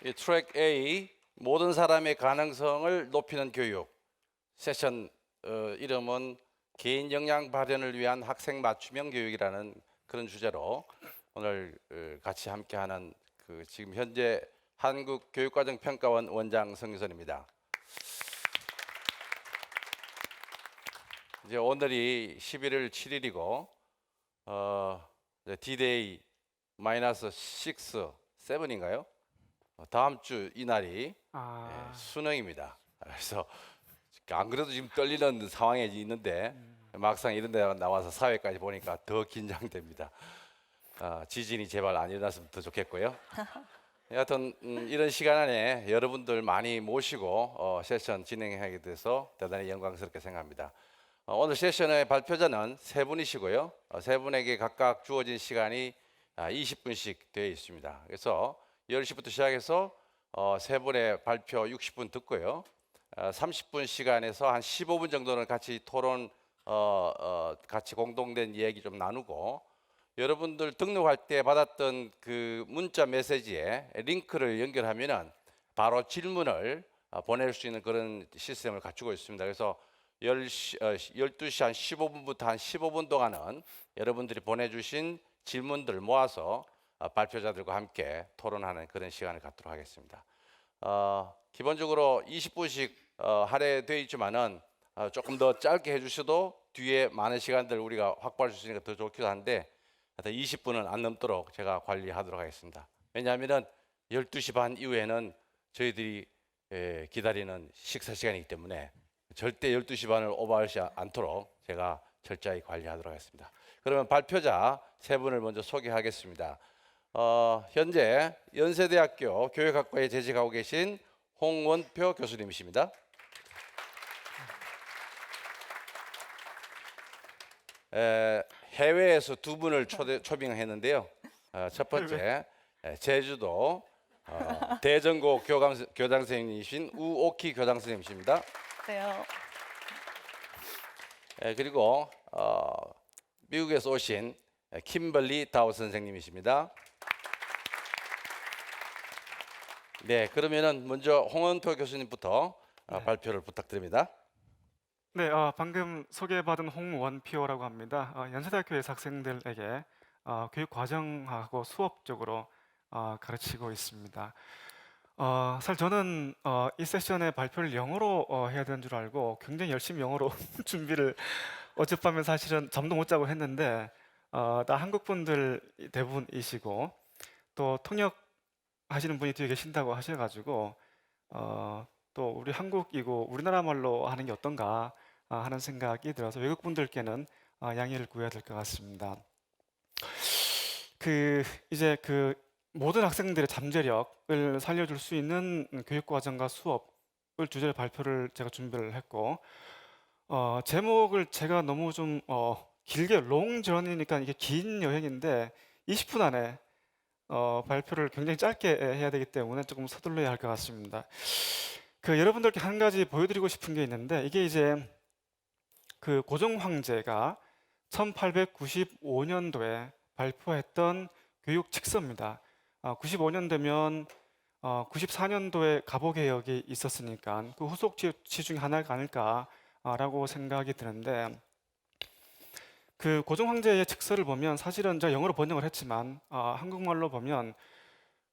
이 트랙 A 모든 사람의 가능성을 높이는 교육 세션 이름은 개인 역량 발현을 위한 학생 맞춤형 교육이라는 그런 주제로 오늘 같이 함께하는 지금 현재 한국교육과정평가원 원장 성유선입니다. 이제 오늘이 11월 7일이고 D-Day 마이너스 6, 7인가요? 다음 주 이날이 수능입니다. 그래서 안 그래도 지금 떨리는 상황에 있는데 막상 이런 데 나와서 사회까지 보니까 더 긴장됩니다. 지진이 제발 안 일어났으면 더 좋겠고요. 여하튼 이런 시간 안에 여러분들 많이 모시고 세션 진행하게 돼서 대단히 영광스럽게 생각합니다. 오늘 세션의 발표자는 세 분이시고요. 세 분에게 각각 주어진 시간이 20분씩 되어 있습니다. 그래서 10시부터 시작해서 세 분의 발표 60분 듣고요. 30분 시간에서 한 15분 정도는 같이 토론, 같이 공동된 이야기 좀 나누고, 여러분들 등록할 때 받았던 그 문자 메시지에 링크를 연결하면은 바로 질문을 보낼 수 있는 그런 시스템을 갖추고 있습니다. 그래서 12시 한 15분부터 한 15분 동안은 여러분들이 보내주신 질문들을 모아서 발표자들과 함께 토론하는 그런 시간을 갖도록 하겠습니다. 기본적으로 20분씩 할애되어 있지만은 조금 더 짧게 해주셔도 뒤에 많은 시간들 우리가 확보할 수 있으니까 더 좋기도 한데 20분은 안 넘도록 제가 관리하도록 하겠습니다. 왜냐하면 12시 반 이후에는 저희들이 기다리는 식사 시간이기 때문에 절대 12시 반을 오버하지 않도록 제가 철저히 관리하도록 하겠습니다. 그러면 발표자 세 분을 먼저 소개하겠습니다. 현재 연세대학교 교육학과에 재직하고 계신 홍원표 교수님이십니다. 해외에서 두 분을 초빙했는데요. 첫 번째 제주도 대전고 교장 선생님이신 우오키 교장 선생님이십니다. 네. 그리고 미국에서 오신 킴벌리 다우 선생님이십니다. 네, 그러면은 먼저 홍원표 교수님부터 발표를 부탁드립니다. 네, 방금 소개받은 홍원표라고 합니다. 연세대학교에서 학생들에게 교육 과정하고 수업적으로 가르치고 있습니다. 사실 저는 이 세션의 발표를 영어로 해야 되는 줄 알고 굉장히 열심히 영어로 준비를 어젯밤에 사실은 잠도 못 자고 했는데 다 한국 분들 대부분이시고 또 통역 하시는 분이 뒤에 계신다고 하셔가지고 또 우리 한국이고 우리나라 말로 하는 게 어떤가 하는 생각이 들어서 외국 분들께는 양해를 구해야 될 것 같습니다. 이제 모든 학생들의 잠재력을 살려줄 수 있는 교육과정과 수업을 주제로 발표를 제가 준비를 했고 제목을 제가 너무 좀 길게 롱전이니까 이게 긴 여행인데 20분 안에 발표를 굉장히 짧게 해야 되기 때문에 조금 서둘러야 할 것 같습니다. 여러분들께 한 가지 보여드리고 싶은 게 있는데 이게 이제 고종 황제가 1895년도에 발표했던 교육 칙서입니다. 95년 되면 94년도에 갑오개혁이 있었으니까 그 후속치 중에 하나가 아닐까라고 생각이 드는데 고종 황제의 칙서를 보면 사실은 제가 영어로 번역을 했지만 한국말로 보면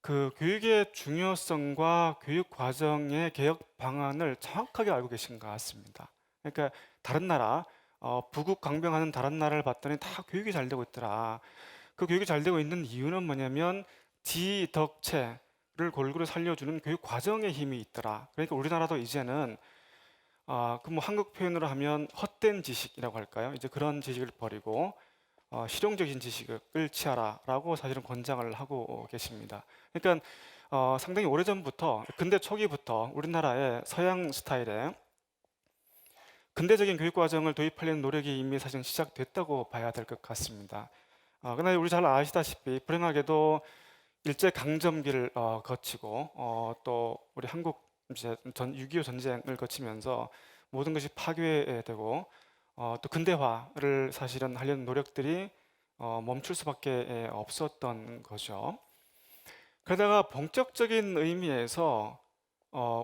교육의 중요성과 교육 과정의 개혁 방안을 정확하게 알고 계신 것 같습니다. 그러니까 다른 나라, 부국 강병하는 다른 나라를 봤더니 다 교육이 잘 되고 있더라. 그 교육이 잘 되고 있는 이유는 뭐냐면 지덕체를 골고루 살려주는 교육 과정의 힘이 있더라. 그러니까 우리나라도 이제는 한국 표현으로 하면 헛된 지식이라고 할까요? 이제 그런 지식을 버리고 실용적인 지식을 취하라라고 사실은 권장을 하고 계십니다. 그러니까 상당히 오래전부터 근대 초기부터 우리나라의 서양 스타일의 근대적인 교육 과정을 도입하려는 노력이 이미 사실 시작됐다고 봐야 될 것 같습니다. 그러나 우리 잘 아시다시피 불행하게도 일제 강점기를 거치고 또 우리 한국 이제 6.25 전쟁을 거치면서 모든 것이 파괴되고 또 근대화를 사실은 하려는 노력들이 멈출 수밖에 없었던 거죠. 그러다가 본격적인 의미에서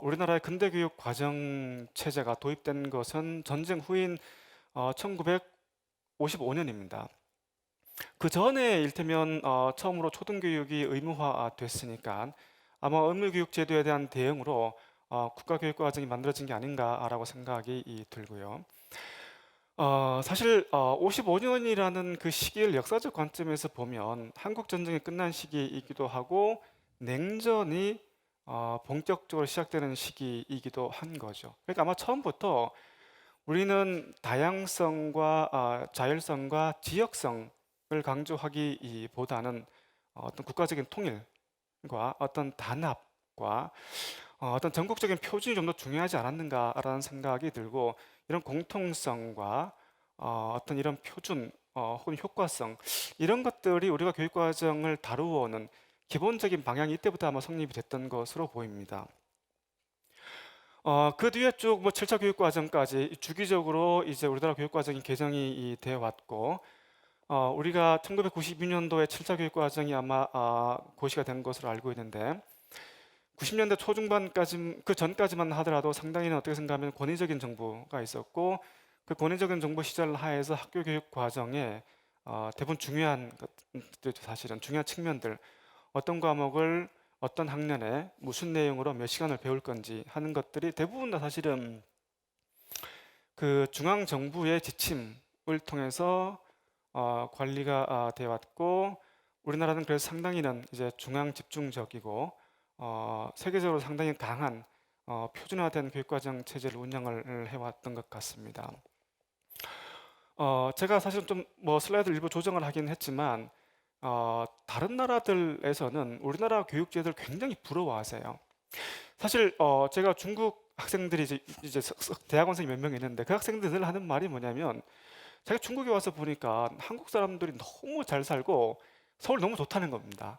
우리나라의 근대 교육 과정 체제가 도입된 것은 전쟁 후인 1955년입니다. 그 전에 일테면 처음으로 초등교육이 의무화됐으니까 아마 의무교육 제도에 대한 대응으로 국가교육과정이 만들어진 게 아닌가라고 생각이 들고요. 사실 55년이라는 그 시기를 역사적 관점에서 보면 한국 전쟁이 끝난 시기이기도 하고 냉전이 본격적으로 시작되는 시기이기도 한 거죠. 그러니까 아마 처음부터 우리는 다양성과 자율성과 지역성을 강조하기보다는 어떤 국가적인 통일과 어떤 단합과 어떤 전국적인 표준이 좀 더 중요하지 않았는가라는 생각이 들고 이런 공통성과 어떤 이런 표준 혹은 효과성 이런 것들이 우리가 교육과정을 다루어오는 기본적인 방향이 이때부터 아마 성립이 됐던 것으로 보입니다. 그 뒤에 쭉 뭐 7차 교육과정까지 주기적으로 이제 우리나라 교육과정이 개정이 되어 왔고 우리가 1992년도에 7차 교육과정이 아마 고시가 된 것으로 알고 있는데 90년대 초중반까지 그 전까지만 하더라도 상당히는 어떻게 생각하면 권위적인 정부가 있었고 그 권위적인 정부 시절 하에서 학교 교육 과정에 대부분 중요한 사실은 중요한 측면들 어떤 과목을 어떤 학년에 무슨 내용으로 몇 시간을 배울 건지 하는 것들이 대부분 다 사실은 그 중앙 정부의 지침을 통해서 관리가 되어 왔고 우리나라는 그래서 상당히는 이제 중앙 집중적이고 세계적으로 상당히 강한 표준화된 교육과정 체제를 운영을 해왔던 것 같습니다. 제가 사실 좀 뭐 슬라이드 일부 조정을 하긴 했지만 다른 나라들에서는 우리나라 교육제도를 굉장히 부러워하세요. 사실 제가 중국 학생들이 이제 대학원생이 몇 명 있는데 그 학생들 늘 하는 말이 뭐냐면 제가 중국에 와서 보니까 한국 사람들이 너무 잘 살고 서울 너무 좋다는 겁니다.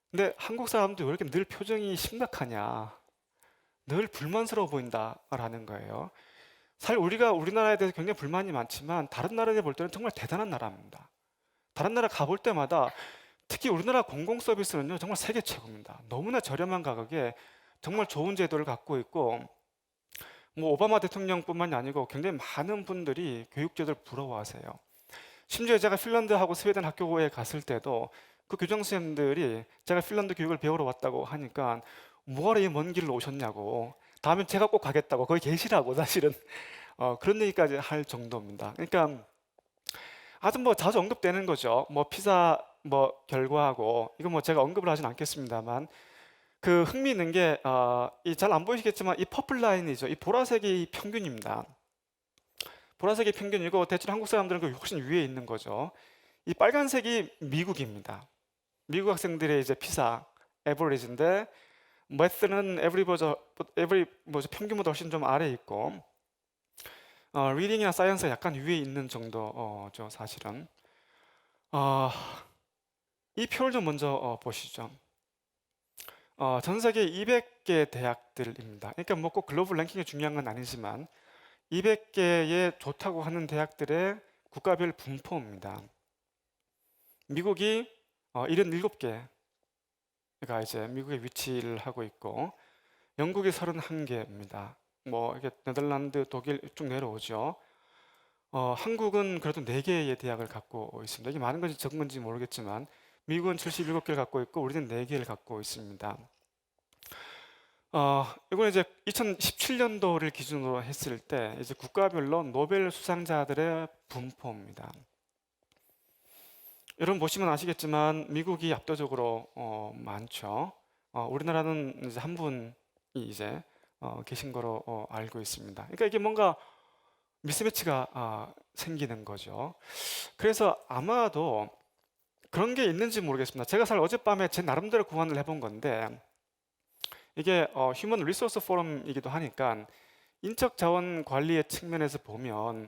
근데 한국 사람들이 왜 이렇게 늘 표정이 심각하냐, 늘 불만스러워 보인다라는 거예요. 사실 우리가 우리나라에 대해서 굉장히 불만이 많지만 다른 나라에 볼 때는 정말 대단한 나라입니다. 다른 나라 가볼 때마다 특히 우리나라 공공 서비스는요 정말 세계 최고입니다. 너무나 저렴한 가격에 정말 좋은 제도를 갖고 있고 뭐 오바마 대통령뿐만이 아니고 굉장히 많은 분들이 교육 제도를 부러워하세요. 심지어 제가 핀란드하고 스웨덴 학교에 갔을 때도 그 교장 선생님들이 제가 핀란드 교육을 배우러 왔다고 하니까 뭐하러 이 먼 길을 오셨냐고 다음엔 제가 꼭 가겠다고 거기 계시라고 사실은 그런 얘기까지 할 정도입니다. 그러니까 아주 뭐 자주 언급되는 거죠. 뭐 피사 뭐 결과하고 이거 뭐 제가 언급을 하진 않겠습니다만 그 흥미있는 게 잘 안 보이시겠지만 이 퍼플 라인이죠. 이 보라색이 평균입니다. 보라색이 평균이고 대체로 한국 사람들은 그 훨씬 위에 있는 거죠. 이 빨간색이 미국입니다. 미국 학생들의 이제 피사 에버리지인데 매스는 에브리 평균보다 훨씬 좀 아래에 있고 리딩이나 사이언스 약간 위에 있는 정도죠 사실은. 이 표를 좀 먼저 보시죠. 전 세계 200개 대학들입니다. 그러니까 뭐 꼭 글로벌 랭킹이 중요한 건 아니지만 200개의 좋다고 하는 대학들의 국가별 분포입니다. 미국이 77개가 이제 미국에 위치를 하고 있고 영국이 31개입니다. 뭐 이게 네덜란드, 독일 쭉 내려오죠. 한국은 그래도 4개의 대학을 갖고 있습니다. 이게 많은 건지 적은 건지 모르겠지만 미국은 77개를 갖고 있고 우리는 4개를 갖고 있습니다. 이건 이제 2017년도를 기준으로 했을 때 이제 국가별로 노벨 수상자들의 분포입니다. 여러분 보시면 아시겠지만 미국이 압도적으로 많죠. 우리나라는 이제 한 분이 이제 계신 거로 알고 있습니다. 그러니까 이게 뭔가 미스매치가 생기는 거죠. 그래서 아마도 그런 게 있는지 모르겠습니다. 제가 사실 어젯밤에 제 나름대로 구안을 해본 건데 이게 휴먼 리소스 포럼이기도 하니까 인적 자원 관리의 측면에서 보면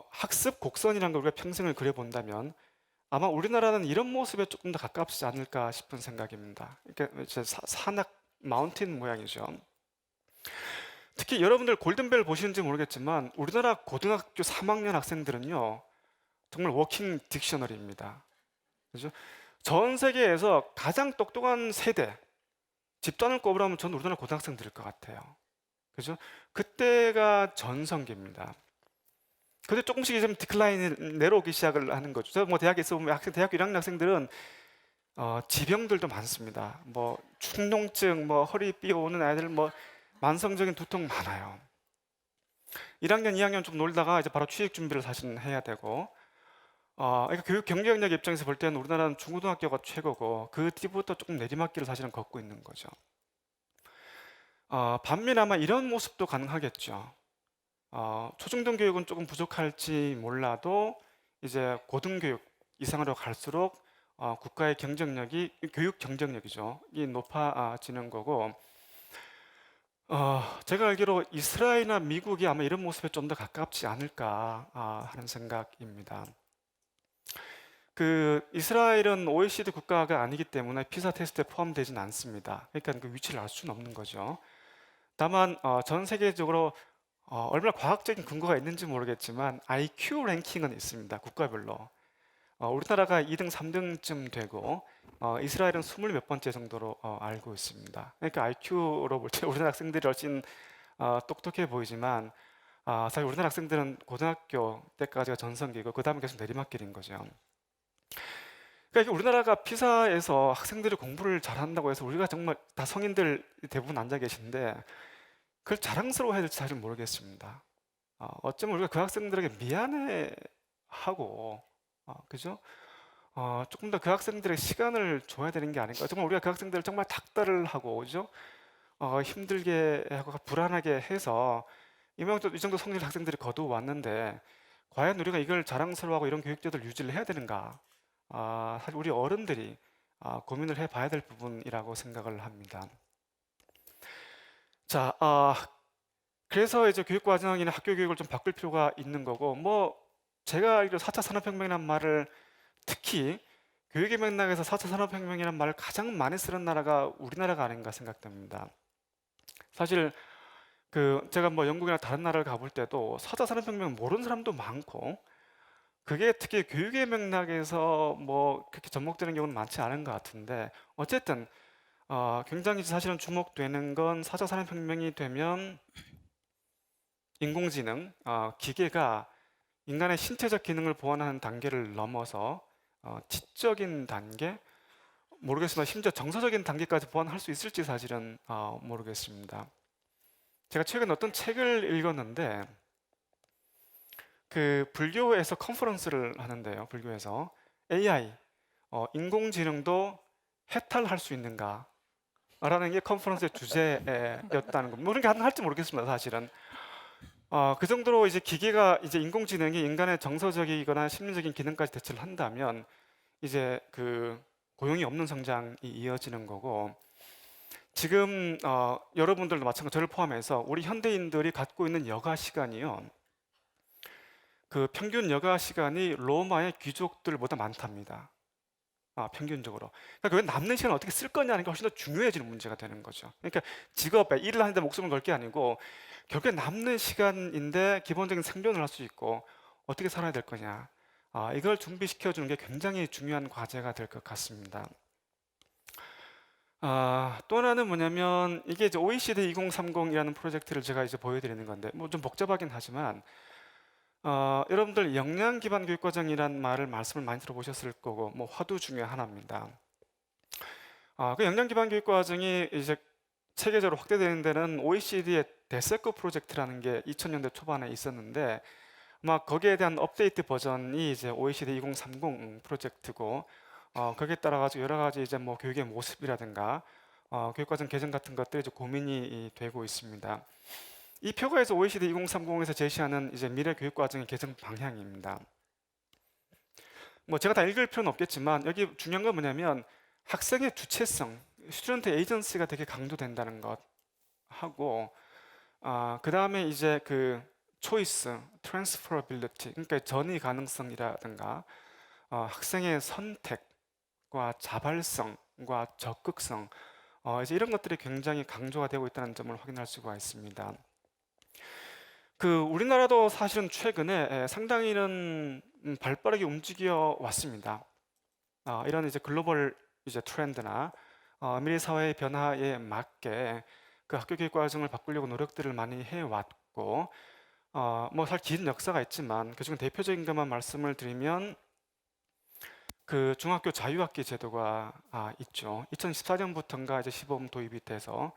학습 곡선이라는 걸 우리가 평생을 그려본다면 아마 우리나라는 이런 모습에 조금 더 가깝지 않을까 싶은 생각입니다. 그러니까 산악 마운틴 모양이죠. 특히 여러분들 골든벨 보시는지 모르겠지만 우리나라 고등학교 3학년 학생들은요 정말 워킹 딕셔너리입니다. 그죠? 전 세계에서 가장 똑똑한 세대 집단을 꼽으라면 저는 우리나라 고등학생들일 것 같아요. 그죠? 그때가 전성기입니다. 근데 조금씩 좀 디클라인이 내려오기 시작을 하는 거죠. 저 뭐 대학에 있어 보면 대학교 1학년 학생들은 지병들도 많습니다. 뭐 축농증, 뭐 허리 삐어오는 아이들, 뭐 만성적인 두통 많아요. 1학년, 2학년 좀 놀다가 이제 바로 취직 준비를 사실은 해야 되고, 그러니까 교육 경쟁력 입장에서 볼 때는 우리나라는 중고등학교가 최고고 그 뒤부터 조금 내리막길을 사실은 걷고 있는 거죠. 반면 아마 이런 모습도 가능하겠죠. 초중등 교육은 조금 부족할지 몰라도 이제 고등교육 이상으로 갈수록 국가의 경쟁력이 교육 경쟁력이죠. 이 높아지는 거고, 제가 알기로 이스라엘이나 미국이 아마 이런 모습에 좀 더 가깝지 않을까 하는 생각입니다. 그 이스라엘은 OECD 국가가 아니기 때문에 피사 테스트에 포함되지는 않습니다. 그러니까 그 위치를 알 수는 없는 거죠. 다만 전 세계적으로 얼마나 과학적인 근거가 있는지 모르겠지만 IQ 랭킹은 있습니다. 국가별로. 우리나라가 2등, 3등쯤 되고 이스라엘은 20 몇 번째 정도로 알고 있습니다. 그러니까 IQ로 볼 때 우리나라 학생들이 훨씬 똑똑해 보이지만 사실 우리나라 학생들은 고등학교 때까지가 전성기고 그 다음에 계속 내리막길인 거죠. 그러니까 우리나라가 피사에서 학생들이 공부를 잘한다고 해서 우리가 정말 다 성인들 대부분 앉아 계신데 그걸 자랑스러워해야 될지 사실 모르겠습니다. 어쩌면 우리가 그 학생들에게 미안해하고 그죠? 조금 더 그 학생들의 시간을 줘야 되는 게 아닌가. 정말 우리가 그 학생들을 정말 닥달을 하고 그죠? 힘들게 하고 불안하게 해서 이 정도 성질 학생들이 거두어왔는데 과연 우리가 이걸 자랑스러워하고 이런 교육제도를 유지를 해야 되는가? 사실 우리 어른들이 고민을 해봐야 될 부분이라고 생각을 합니다. 자, 그래서 이제 교육과정이나 학교 교육을 좀 바꿀 필요가 있는 거고, 뭐 제가 알기로 4차 산업혁명이라는 말을 특히 교육의 맥락에서 4차 산업혁명이라는 말을 가장 많이 쓰는 나라가 우리나라가 아닌가 생각됩니다. 사실 제가 뭐 영국이나 다른 나라를 가볼 때도 4차 산업혁명 모르는 사람도 많고 그게 특히 교육의 맥락에서 뭐 그렇게 접목되는 경우는 많지 않은 것 같은데 어쨌든 굉장히 사실은 주목되는 건 4차 산업혁명이 되면 인공지능, 기계가 인간의 신체적 기능을 보완하는 단계를 넘어서 지적인 단계, 모르겠으나 심지어 정서적인 단계까지 보완할 수 있을지 사실은 모르겠습니다. 제가 최근 어떤 책을 읽었는데 그 불교에서 컨퍼런스를 하는데요. 불교에서 AI, 인공지능도 해탈할 수 있는가? 라는 게 컨퍼런스의 주제였다는 겁니다. 그런 게 가능할지 모르겠습니다, 사실은. 그 정도로 이제 기계가 이제 인공지능이 인간의 정서적이거나 심리적인 기능까지 대체를 한다면 이제 그 고용이 없는 성장이 이어지는 거고 지금 여러분들도 마찬가지로 저를 포함해서 우리 현대인들이 갖고 있는 여가 시간이요. 그 평균 여가 시간이 로마의 귀족들보다 많답니다. 평균적으로. 그러니까 그 남는 시간을 어떻게 쓸 거냐는 게 훨씬 더 중요해지는 문제가 되는 거죠. 그러니까 직업에 일을 하는데 목숨을 걸 게 아니고 결국에 남는 시간인데 기본적인 생존을 할 수 있고 어떻게 살아야 될 거냐. 이걸 준비시켜 주는 게 굉장히 중요한 과제가 될 것 같습니다. 또 하나는 뭐냐면 이게 이제 OECD 2030이라는 프로젝트를 제가 이제 보여드리는 건데 뭐 좀 복잡하긴 하지만 여러분들 역량 기반 교육 과정이란 말씀을 많이 들어보셨을 거고 뭐 화두 중에 하나입니다. 그 역량 기반 교육 과정이 이제 세계적으로 확대되는 데는 OECD의 데세코 프로젝트라는 게 2000년대 초반에 있었는데 거기에 대한 업데이트 버전이 이제 OECD 2030 프로젝트고 거기에 따라 가지고 여러 가지 이제 뭐 교육의 모습이라든가 교육과정 개정 같은 것들이 이제 고민이 되고 있습니다. 이 표가에서 OECD 2030에서 제시하는 이제 미래 교육과정의 개정 방향입니다. 뭐 제가 다 읽을 필요는 없겠지만 여기 중요한 건 뭐냐면 학생의 주체성, 스튜던트 에이전시가 되게 강조된다는 것 하고 그 다음에 이제 그 초이스, 트랜스퍼러빌리티, 그러니까 전이 가능성이라든가 학생의 선택과 자발성과 적극성 이제 이런 것들이 굉장히 강조가 되고 있다는 점을 확인할 수가 있습니다. 우리나라도 사실은 최근에 상당히는 발빠르게 움직여 왔습니다. 이런 이제 글로벌 이제 트렌드나 미래 사회의 변화에 맞게 그 학교 교육 과정을 바꾸려고 노력들을 많이 해왔고, 뭐 사실 긴 역사가 있지만 그중 대표적인 것만 말씀을 드리면 그 중학교 자유학기 제도가 있죠. 2014년부터인가 이제 시범 도입이 돼서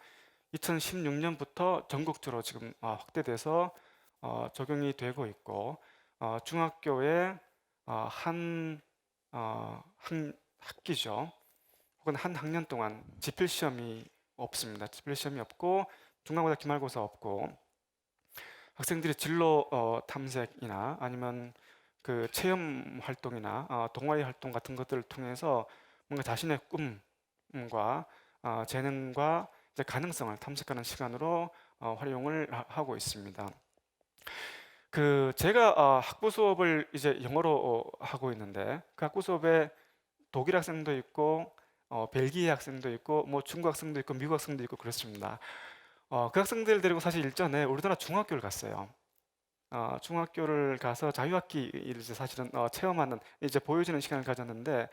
2016년부터 전국적으로 지금 확대돼서 적용이 되고 있고, 중학교에 한 학기죠. 혹은 한 학년 동안 지필 시험이 없습니다. 지필 시험이 없고 중간고사, 기말고사 없고, 학생들이 진로 탐색이나 아니면 그 체험 활동이나 동아리 활동 같은 것들을 통해서 뭔가 자신의 꿈과 재능과 이제 가능성을 탐색하는 시간으로 활용을 하고 있습니다. 그 제가 학부 수업을 이제 영어로 하고 있는데 그 학부 수업에 독일 학생도 있고 벨기에 학생도 있고 뭐 중국 학생도 있고 미국 학생도 있고 그렇습니다. 그 학생들 데리고 사실 일전에 우리나라 중학교를 갔어요. 중학교를 가서 자유학기를 이제 사실은 체험하는 이제 보여주는 시간을 가졌는데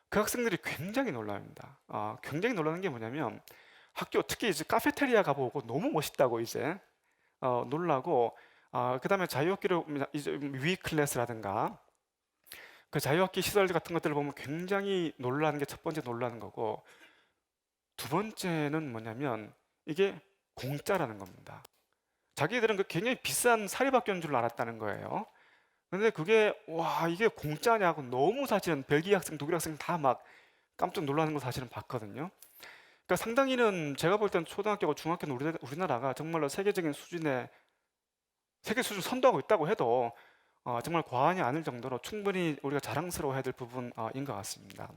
그 학생들이 굉장히 놀랍니다. 굉장히 놀라는 게 뭐냐면 학교 특히 이제 카페테리아 가보고 너무 멋있다고 이제 놀라고, 그다음에 자유학기로 이제 위 클래스라든가 그 자유학기 시설들 같은 것들을 보면 굉장히 놀라는 게 첫 번째 놀라는 거고, 두 번째는 뭐냐면 이게 공짜라는 겁니다. 자기들은 그 굉장히 비싼 사립학교인 줄 알았다는 거예요. 근데 그게 와 이게 공짜냐고 너무 사실은 벨기에 학생, 독일 학생 다 막 깜짝 놀라는 거 사실은 봤거든요. 그러니까 상당히는 제가 볼 때는 초등학교고 중학교는 우리나라가 정말로 세계적인 수준의 세계 수준 선도하고 있다고 해도 정말 과언이 아닐 정도로 충분히 우리가 자랑스러워해야 될 부분인 것 같습니다.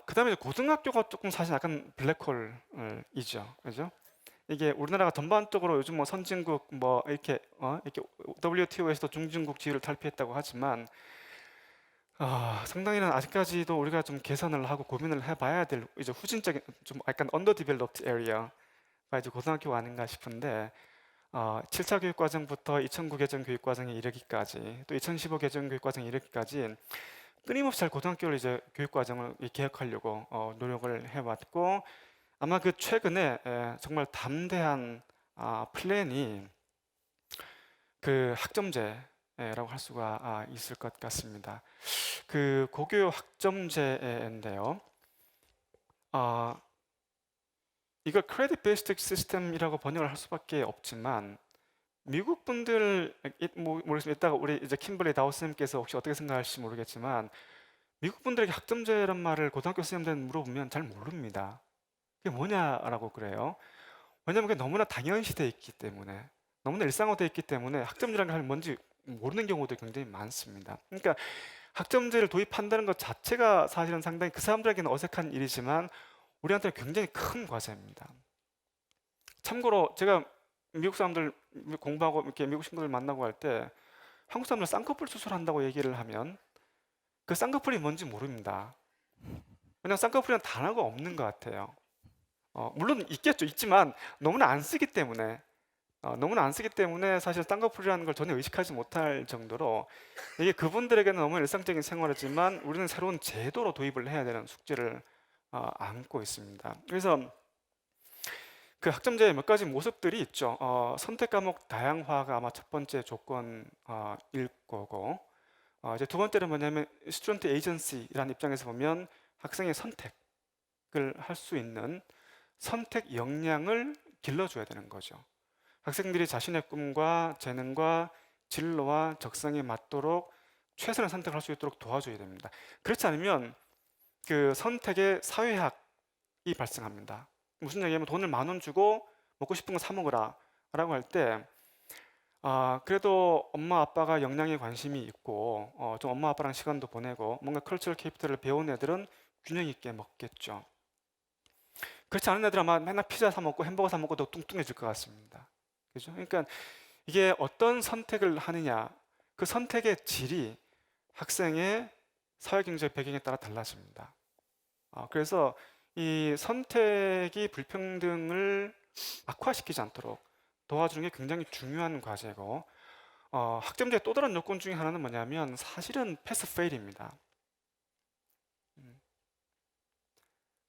그다음에 고등학교가 조금 사실 약간 블랙홀이죠, 그죠? 이게 우리나라가 전반적으로 요즘 뭐 선진국 뭐 이렇게 WTO에서도 중진국 지위를 탈피했다고 하지만 상당히는 아직까지도 우리가 좀 개선을 하고 고민을 해봐야 될 이제 후진적인 좀 약간 underdeveloped area가 이제 고등학교가 아닌가 싶은데 7차 교육과정부터 2009 개정 교육과정에 이르기까지 또 2015 개정 교육과정에 이르기까지 끊임없이 잘 고등학교를 이제 교육과정을 개혁하려고 노력을 해왔고, 아마 그 최근에 정말 담대한 플랜이 그 학점제라고 할 수가 있을 것 같습니다. 그 고교 학점제인데요. 이걸 크레딧 베이스드 시스템이라고 번역을 할 수밖에 없지만 미국 분들 모르겠습니다. 이따가 우리 이제 킴블리 다우스님께서 혹시 어떻게 생각하실지 모르겠지만 미국 분들에게 학점제란 말을 고등학교 선생님들한테 물어보면 잘 모릅니다. 그게 뭐냐라고 그래요. 왜냐하면 그게 너무나 당연시돼 있기 때문에, 너무나 일상화되어 있기 때문에 학점제라는 게 뭔지 모르는 경우도 굉장히 많습니다. 그러니까 학점제를 도입한다는 것 자체가 사실은 상당히 그 사람들에게는 어색한 일이지만 우리한테는 굉장히 큰 과제입니다. 참고로 제가 미국 사람들 공부하고 이렇게 미국 친구들 만나고 할 때 한국 사람들 쌍꺼풀 수술한다고 얘기를 하면 그 쌍꺼풀이 뭔지 모릅니다. 왜냐하면 쌍꺼풀이라는 단어가 없는 것 같아요. 물론 있겠죠. 있지만 너무나 안 쓰기 때문에 사실 쌍꺼풀이라는 걸 전혀 의식하지 못할 정도로 이게 그분들에게는 너무 일상적인 생활이지만 우리는 새로운 제도로 도입을 해야 되는 숙제를 안고 있습니다. 그래서 그 학점제의 몇 가지 모습들이 있죠. 선택 과목 다양화가 아마 첫 번째 조건일 거고, 이제 두 번째는 뭐냐면 스튜던트 에이전시라는 입장에서 보면 학생의 선택을 할 수 있는 선택 역량을 길러줘야 되는 거죠. 학생들이 자신의 꿈과 재능과 진로와 적성에 맞도록 최선의 선택을 할 수 있도록 도와줘야 됩니다. 그렇지 않으면 그 선택의 사회학이 발생합니다. 무슨 얘기냐면 돈을 10,000원 주고 먹고 싶은 거 사 먹으라 라고 할 때 그래도 엄마 아빠가 역량에 관심이 있고 좀 엄마 아빠랑 시간도 보내고 뭔가 컬처럴 캐피탈을 배운 애들은 균형 있게 먹겠죠. 그렇지 않은 애들은 아마 맨날 피자 사 먹고 햄버거 사 먹고 더 뚱뚱해질 것 같습니다. 그죠? 그러니까 이게 어떤 선택을 하느냐, 그 선택의 질이 학생의 사회경제적 배경에 따라 달라집니다. 그래서 이 선택이 불평등을 악화시키지 않도록 도와주는 게 굉장히 중요한 과제고, 학점제의 또 다른 요건 중에 하나는 뭐냐면 사실은 패스 페일입니다.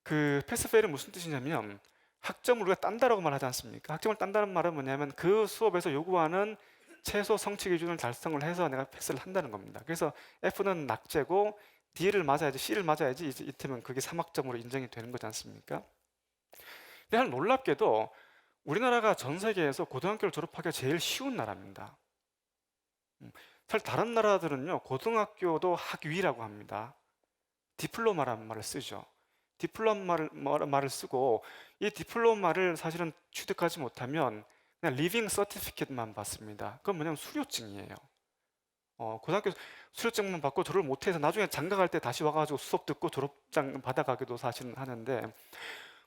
그 패스페일은 무슨 뜻이냐면 학점을 우리가 딴다라고 말하지 않습니까? 학점을 딴다는 말은 뭐냐면 그 수업에서 요구하는 최소 성취 기준을 달성을 해서 내가 패스를 한다는 겁니다. 그래서 F는 낙제고 D를 맞아야지, C를 맞아야지 이 팀은 그게 3학점으로 인정이 되는 거지 않습니까? 근데 한 놀랍게도 우리나라가 전 세계에서 고등학교를 졸업하기가 제일 쉬운 나라입니다. 사실 다른 나라들은요, 고등학교도 학위라고 합니다. 디플로마라는 말을 쓰죠. 디플로마를 쓰고 이 디플로마를 사실은 취득하지 못하면 그냥 리빙 서티피켓만 받습니다. 그건 뭐냐면 수료증이에요. 고등학교 수료증만 받고 졸업을 못해서 나중에 장가 갈 때 다시 와가지고 수업 듣고 졸업장 받아가기도 사실은 하는데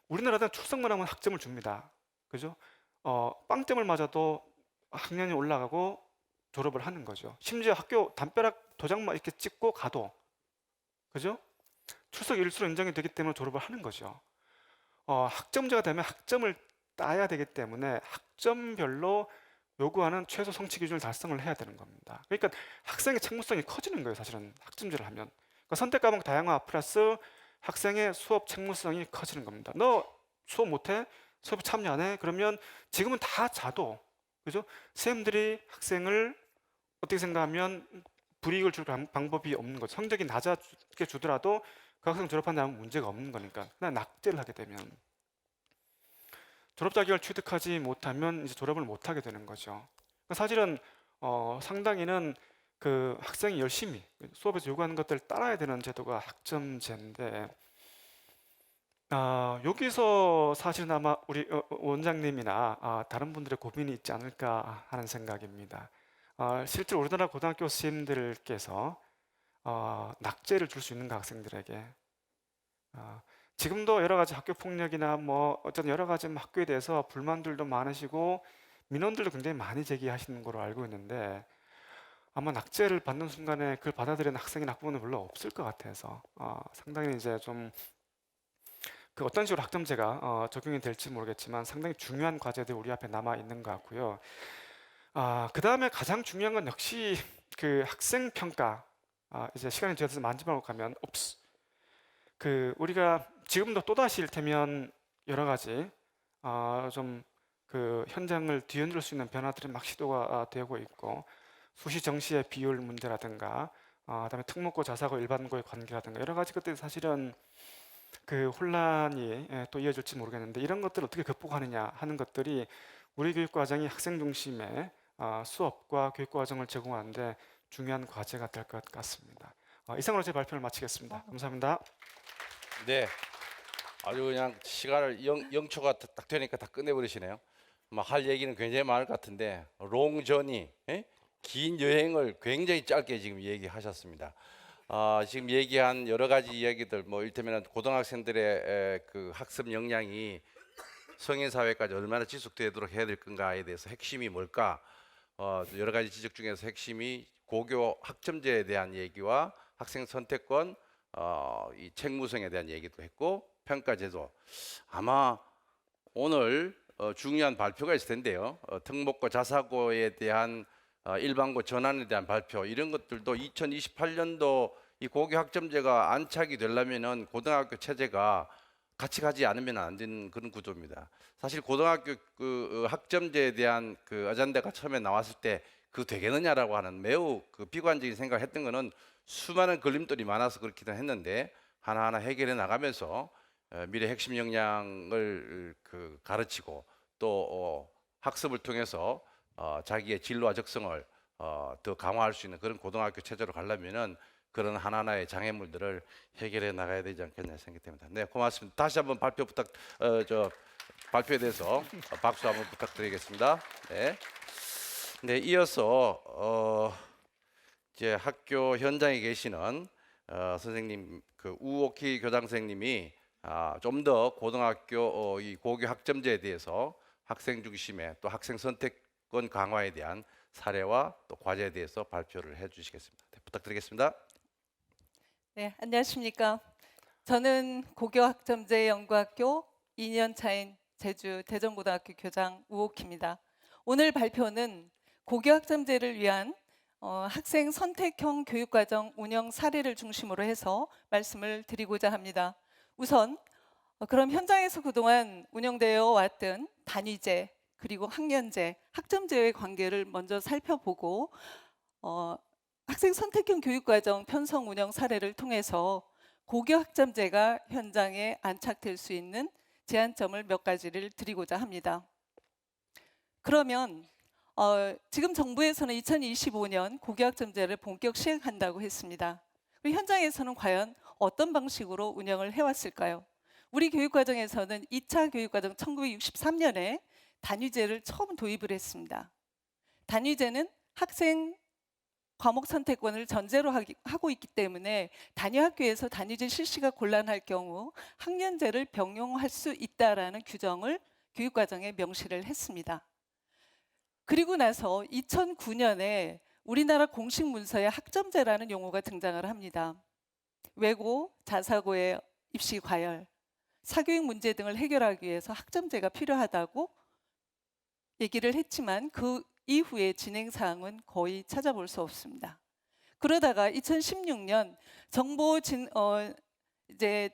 우리나라는 출석만 하면 학점을 줍니다. 그죠? 빵점을 맞아도 학년이 올라가고 졸업을 하는 거죠. 심지어 학교 담벼락 도장만 이렇게 찍고 가도 그죠? 출석 일수로 인정이 되기 때문에 졸업을 하는 거죠. 학점제가 되면 학점을 따야 되기 때문에 학점별로 요구하는 최소 성취 기준을 달성을 해야 되는 겁니다. 그러니까 학생의 책무성이 커지는 거예요. 사실은 학점제를 하면. 그러니까 선택 과목 다양화 플러스 학생의 수업 책무성이 커지는 겁니다. 너 수업 못해? 수업 참여 안 해? 그러면 지금은 다 자도 그죠? 선생님들이 학생을 어떻게 생각하면 불이익을 줄 방법이 없는 거죠. 성적이 낮게 주더라도 그 학생 졸업한다면 문제가 없는 거니까. 그냥 낙제를 하게 되면 졸업 자격을 취득하지 못하면 이제 졸업을 못 하게 되는 거죠. 그러니까 사실은 상당히는 그 학생이 열심히 수업에서 요구하는 것들을 따라야 되는 제도가 학점제인데 여기서 사실은 아마 우리 원장님이나 다른 분들의 고민이 있지 않을까 하는 생각입니다. 실제로 우리나라 고등학교 선생님들께서 낙제를 줄 수 있는가 학생들에게 지금도 여러 가지 학교 폭력이나 뭐 어쨌든 여러 가지 학교에 대해서 불만들도 많으시고 민원들도 굉장히 많이 제기하시는 걸로 알고 있는데 아마 낙제를 받는 순간에 그걸 받아들이는 학생이 나쁘면 별로 없을 것 같아서 상당히 이제 좀 그 어떤 식으로 학점제가 적용이 될지 모르겠지만 상당히 중요한 과제들이 우리 앞에 남아 있는 것 같고요. 그 다음에 가장 중요한 건 역시 그 학생 평가. 이제 시간이 되어서 마지막으로 가면, 그 우리가 지금도 또다시 일테면 여러 가지 좀 그 현장을 뒤흔들 수 있는 변화들이 막 시도가 되고 있고 수시 정시의 비율 문제라든가 그다음에 특목고 자사고 일반고의 관계라든가 여러 가지 것들이 사실은 그 혼란이 또 이어질지 모르겠는데 이런 것들을 어떻게 극복하느냐 하는 것들이 우리 교육 과정이 학생 중심의 수업과 교육 과정을 제공하는데 중요한 과제가 될 것 같습니다. 이상으로 제 발표를 마치겠습니다. 감사합니다. 네, 아주 그냥 시간을 0초가 딱 되니까 다 끝내버리시네요. 막 할 얘기는 굉장히 많을 것 같은데 롱저니, 긴 여행을 굉장히 짧게 지금 얘기하셨습니다. 지금 얘기한 여러 가지 이야기들, 뭐 이를테면 고등학생들의 그 학습 역량이 성인 사회까지 얼마나 지속되도록 해야 될 건가에 대해서 핵심이 뭘까? 여러 가지 지적 중에서 핵심이 고교 학점제에 대한 얘기와 학생 선택권, 이 책무성에 대한 얘기도 했고 평가제도. 아마 오늘 중요한 발표가 있을 텐데요. 특목고 자사고에 대한 일반고 전환에 대한 발표, 이런 것들도 2028년도 이 고교 학점제가 안착이 되려면은 고등학교 체제가 같이 가지 않으면 안 되는 그런 구조입니다. 사실 고등학교 그 학점제에 대한 그 아젠다가 처음에 나왔을 때 그 되겠느냐라고 하는 매우 그 비관적인 생각을 했던 거는 수많은 걸림돌이 많아서 그렇기도 했는데 하나하나 해결해 나가면서 미래 핵심 역량을 그 가르치고 또 학습을 통해서 자기의 진로와 적성을 더 강화할 수 있는 그런 고등학교 체제로 가려면은 그런 하나하나의 장애물들을 해결해 나가야 되지 않겠냐 생각됩니다. 네, 고맙습니다. 다시 한번 발표에 대해서 박수 한번 부탁드리겠습니다. 네. 네, 이어서 이제 학교 현장에 계시는 선생님, 그 우옥희 교장 선생님이 좀 더 고등학교 이 고교 학점제에 대해서 학생 중심의 또 학생 선택권 강화에 대한 사례와 또 과제에 대해서 발표를 해주시겠습니다. 네, 부탁드리겠습니다. 네, 안녕하십니까. 저는 고교 학점제 연구학교 2년 차인 제주 대전고등학교 교장 우옥희입니다. 오늘 발표는 고교 학점제를 위한 학생 선택형 교육과정 운영 사례를 중심으로 해서 말씀을 드리고자 합니다. 우선 그럼 현장에서 그동안 운영되어 왔던 단위제 그리고 학년제, 학점제의 관계를 먼저 살펴보고 학생 선택형 교육과정 편성 운영 사례를 통해서 고교 학점제가 현장에 안착될 수 있는 제안점을 몇 가지를 드리고자 합니다. 그러면 지금 정부에서는 2025년 고교 학점제를 본격 시행한다고 했습니다. 그럼 현장에서는 과연 어떤 방식으로 운영을 해왔을까요? 우리 교육과정에서는 2차 교육과정 1963년에 단위제를 처음 도입을 했습니다. 단위제는 학생 과목 선택권을 전제로 하고 있기 때문에 단위 학교에서 단위제 실시가 곤란할 경우 학년제를 병용할 수 있다라는 규정을 교육과정에 명시를 했습니다. 그리고 나서 2009년에 우리나라 공식 문서에 학점제라는 용어가 등장을 합니다. 외고, 자사고의 입시 과열, 사교육 문제 등을 해결하기 위해서 학점제가 필요하다고 얘기를 했지만 그 이후에 진행 사항은 거의 찾아볼 수 없습니다. 그러다가 2016년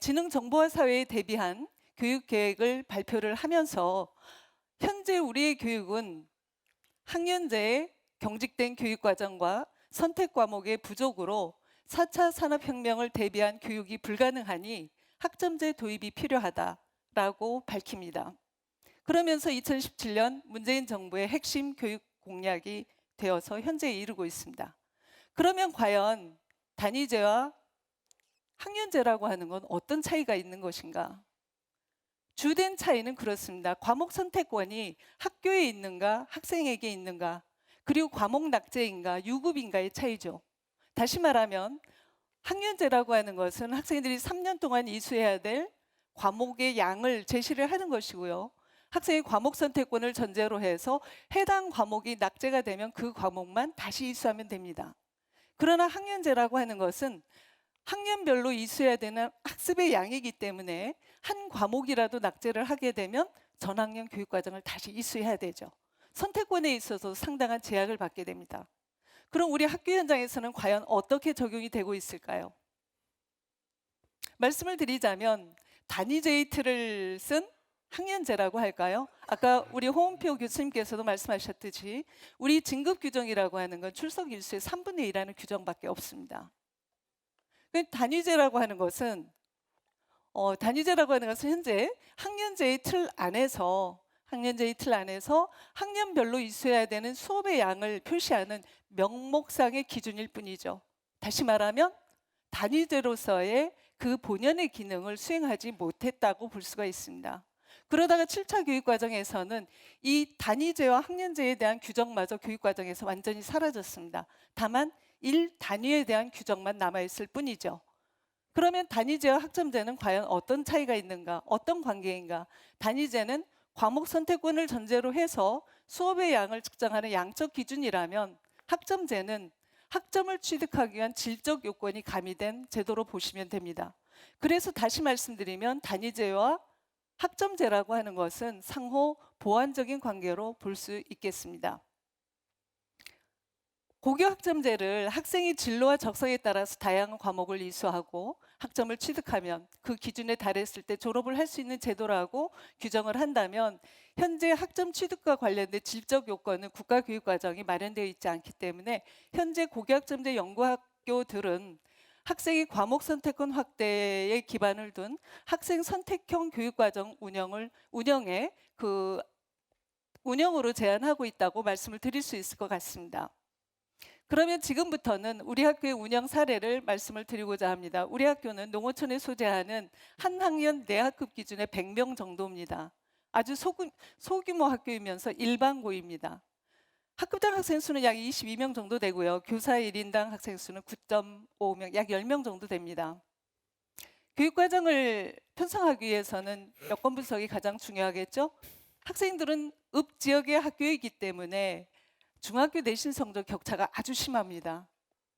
지능정보화 사회에 대비한 교육 계획을 발표를 하면서 현재 우리의 교육은 학년제의 경직된 교육 과정과 선택 과목의 부족으로 4차 산업혁명을 대비한 교육이 불가능하니 학점제 도입이 필요하다라고 밝힙니다. 그러면서 2017년 문재인 정부의 핵심 교육 공약이 되어서 현재에 이르고 있습니다. 그러면 과연 단위제와 학년제라고 하는 건 어떤 차이가 있는 것인가? 주된 차이는 그렇습니다. 과목 선택권이 학교에 있는가, 학생에게 있는가, 그리고 과목 낙제인가, 유급인가의 차이죠. 다시 말하면 학년제라고 하는 것은 학생들이 3년 동안 이수해야 될 과목의 양을 제시를 하는 것이고요. 학생의 과목 선택권을 전제로 해서 해당 과목이 낙제가 되면 그 과목만 다시 이수하면 됩니다. 그러나 학년제라고 하는 것은 학년별로 이수해야 되는 학습의 양이기 때문에 한 과목이라도 낙제를 하게 되면 전학년 교육과정을 다시 이수해야 되죠. 선택권에 있어서 상당한 제약을 받게 됩니다. 그럼 우리 학교 현장에서는 과연 어떻게 적용이 되고 있을까요? 말씀을 드리자면 단위제의 틀을 쓴 학년제라고 할까요? 아까 우리 홍은표 교수님께서도 말씀하셨듯이 우리 진급 규정이라고 하는 건 출석 일수의 3분의 1이라는 규정밖에 없습니다. 단위제라고 하는 것은 현재 학년제의 틀 안에서 학년별로 이수해야 되는 수업의 양을 표시하는 명목상의 기준일 뿐이죠. 다시 말하면 단위제로서의 그 본연의 기능을 수행하지 못했다고 볼 수가 있습니다. 그러다가 7차 교육과정에서는 이 단위제와 학년제에 대한 규정마저 교육과정에서 완전히 사라졌습니다. 다만 1단위에 대한 규정만 남아있을 뿐이죠. 그러면 단위제와 학점제는 과연 어떤 차이가 있는가? 어떤 관계인가? 단위제는 과목 선택권을 전제로 해서 수업의 양을 측정하는 양적 기준이라면 학점제는 학점을 취득하기 위한 질적 요건이 가미된 제도로 보시면 됩니다. 그래서 다시 말씀드리면 단위제와 학점제라고 하는 것은 상호 보완적인 관계로 볼 수 있겠습니다. 고교 학점제를 학생의 진로와 적성에 따라서 다양한 과목을 이수하고 학점을 취득하면 그 기준에 달했을 때 졸업을 할 수 있는 제도라고 규정을 한다면 현재 학점 취득과 관련된 질적 요건은 국가교육과정이 마련되어 있지 않기 때문에 현재 고교 학점제 연구학교들은 학생의 과목 선택권 확대에 기반을 둔 학생 선택형 교육과정 운영으로 제안하고 있다고 말씀을 드릴 수 있을 것 같습니다. 그러면 지금부터는 우리 학교의 운영 사례를 말씀을 드리고자 합니다. 우리 학교는 농어촌에 소재하는 한 학년 내학급 기준의 100명 정도입니다. 아주 소규모 학교이면서 일반고입니다. 학급당 학생 수는 약 22명 정도 되고요. 교사 1인당 학생 수는 9.5명, 약 10명 정도 됩니다. 교육과정을 편성하기 위해서는 여건 분석이 가장 중요하겠죠. 학생들은 읍 지역의 학교이기 때문에 중학교 내신 성적 격차가 아주 심합니다.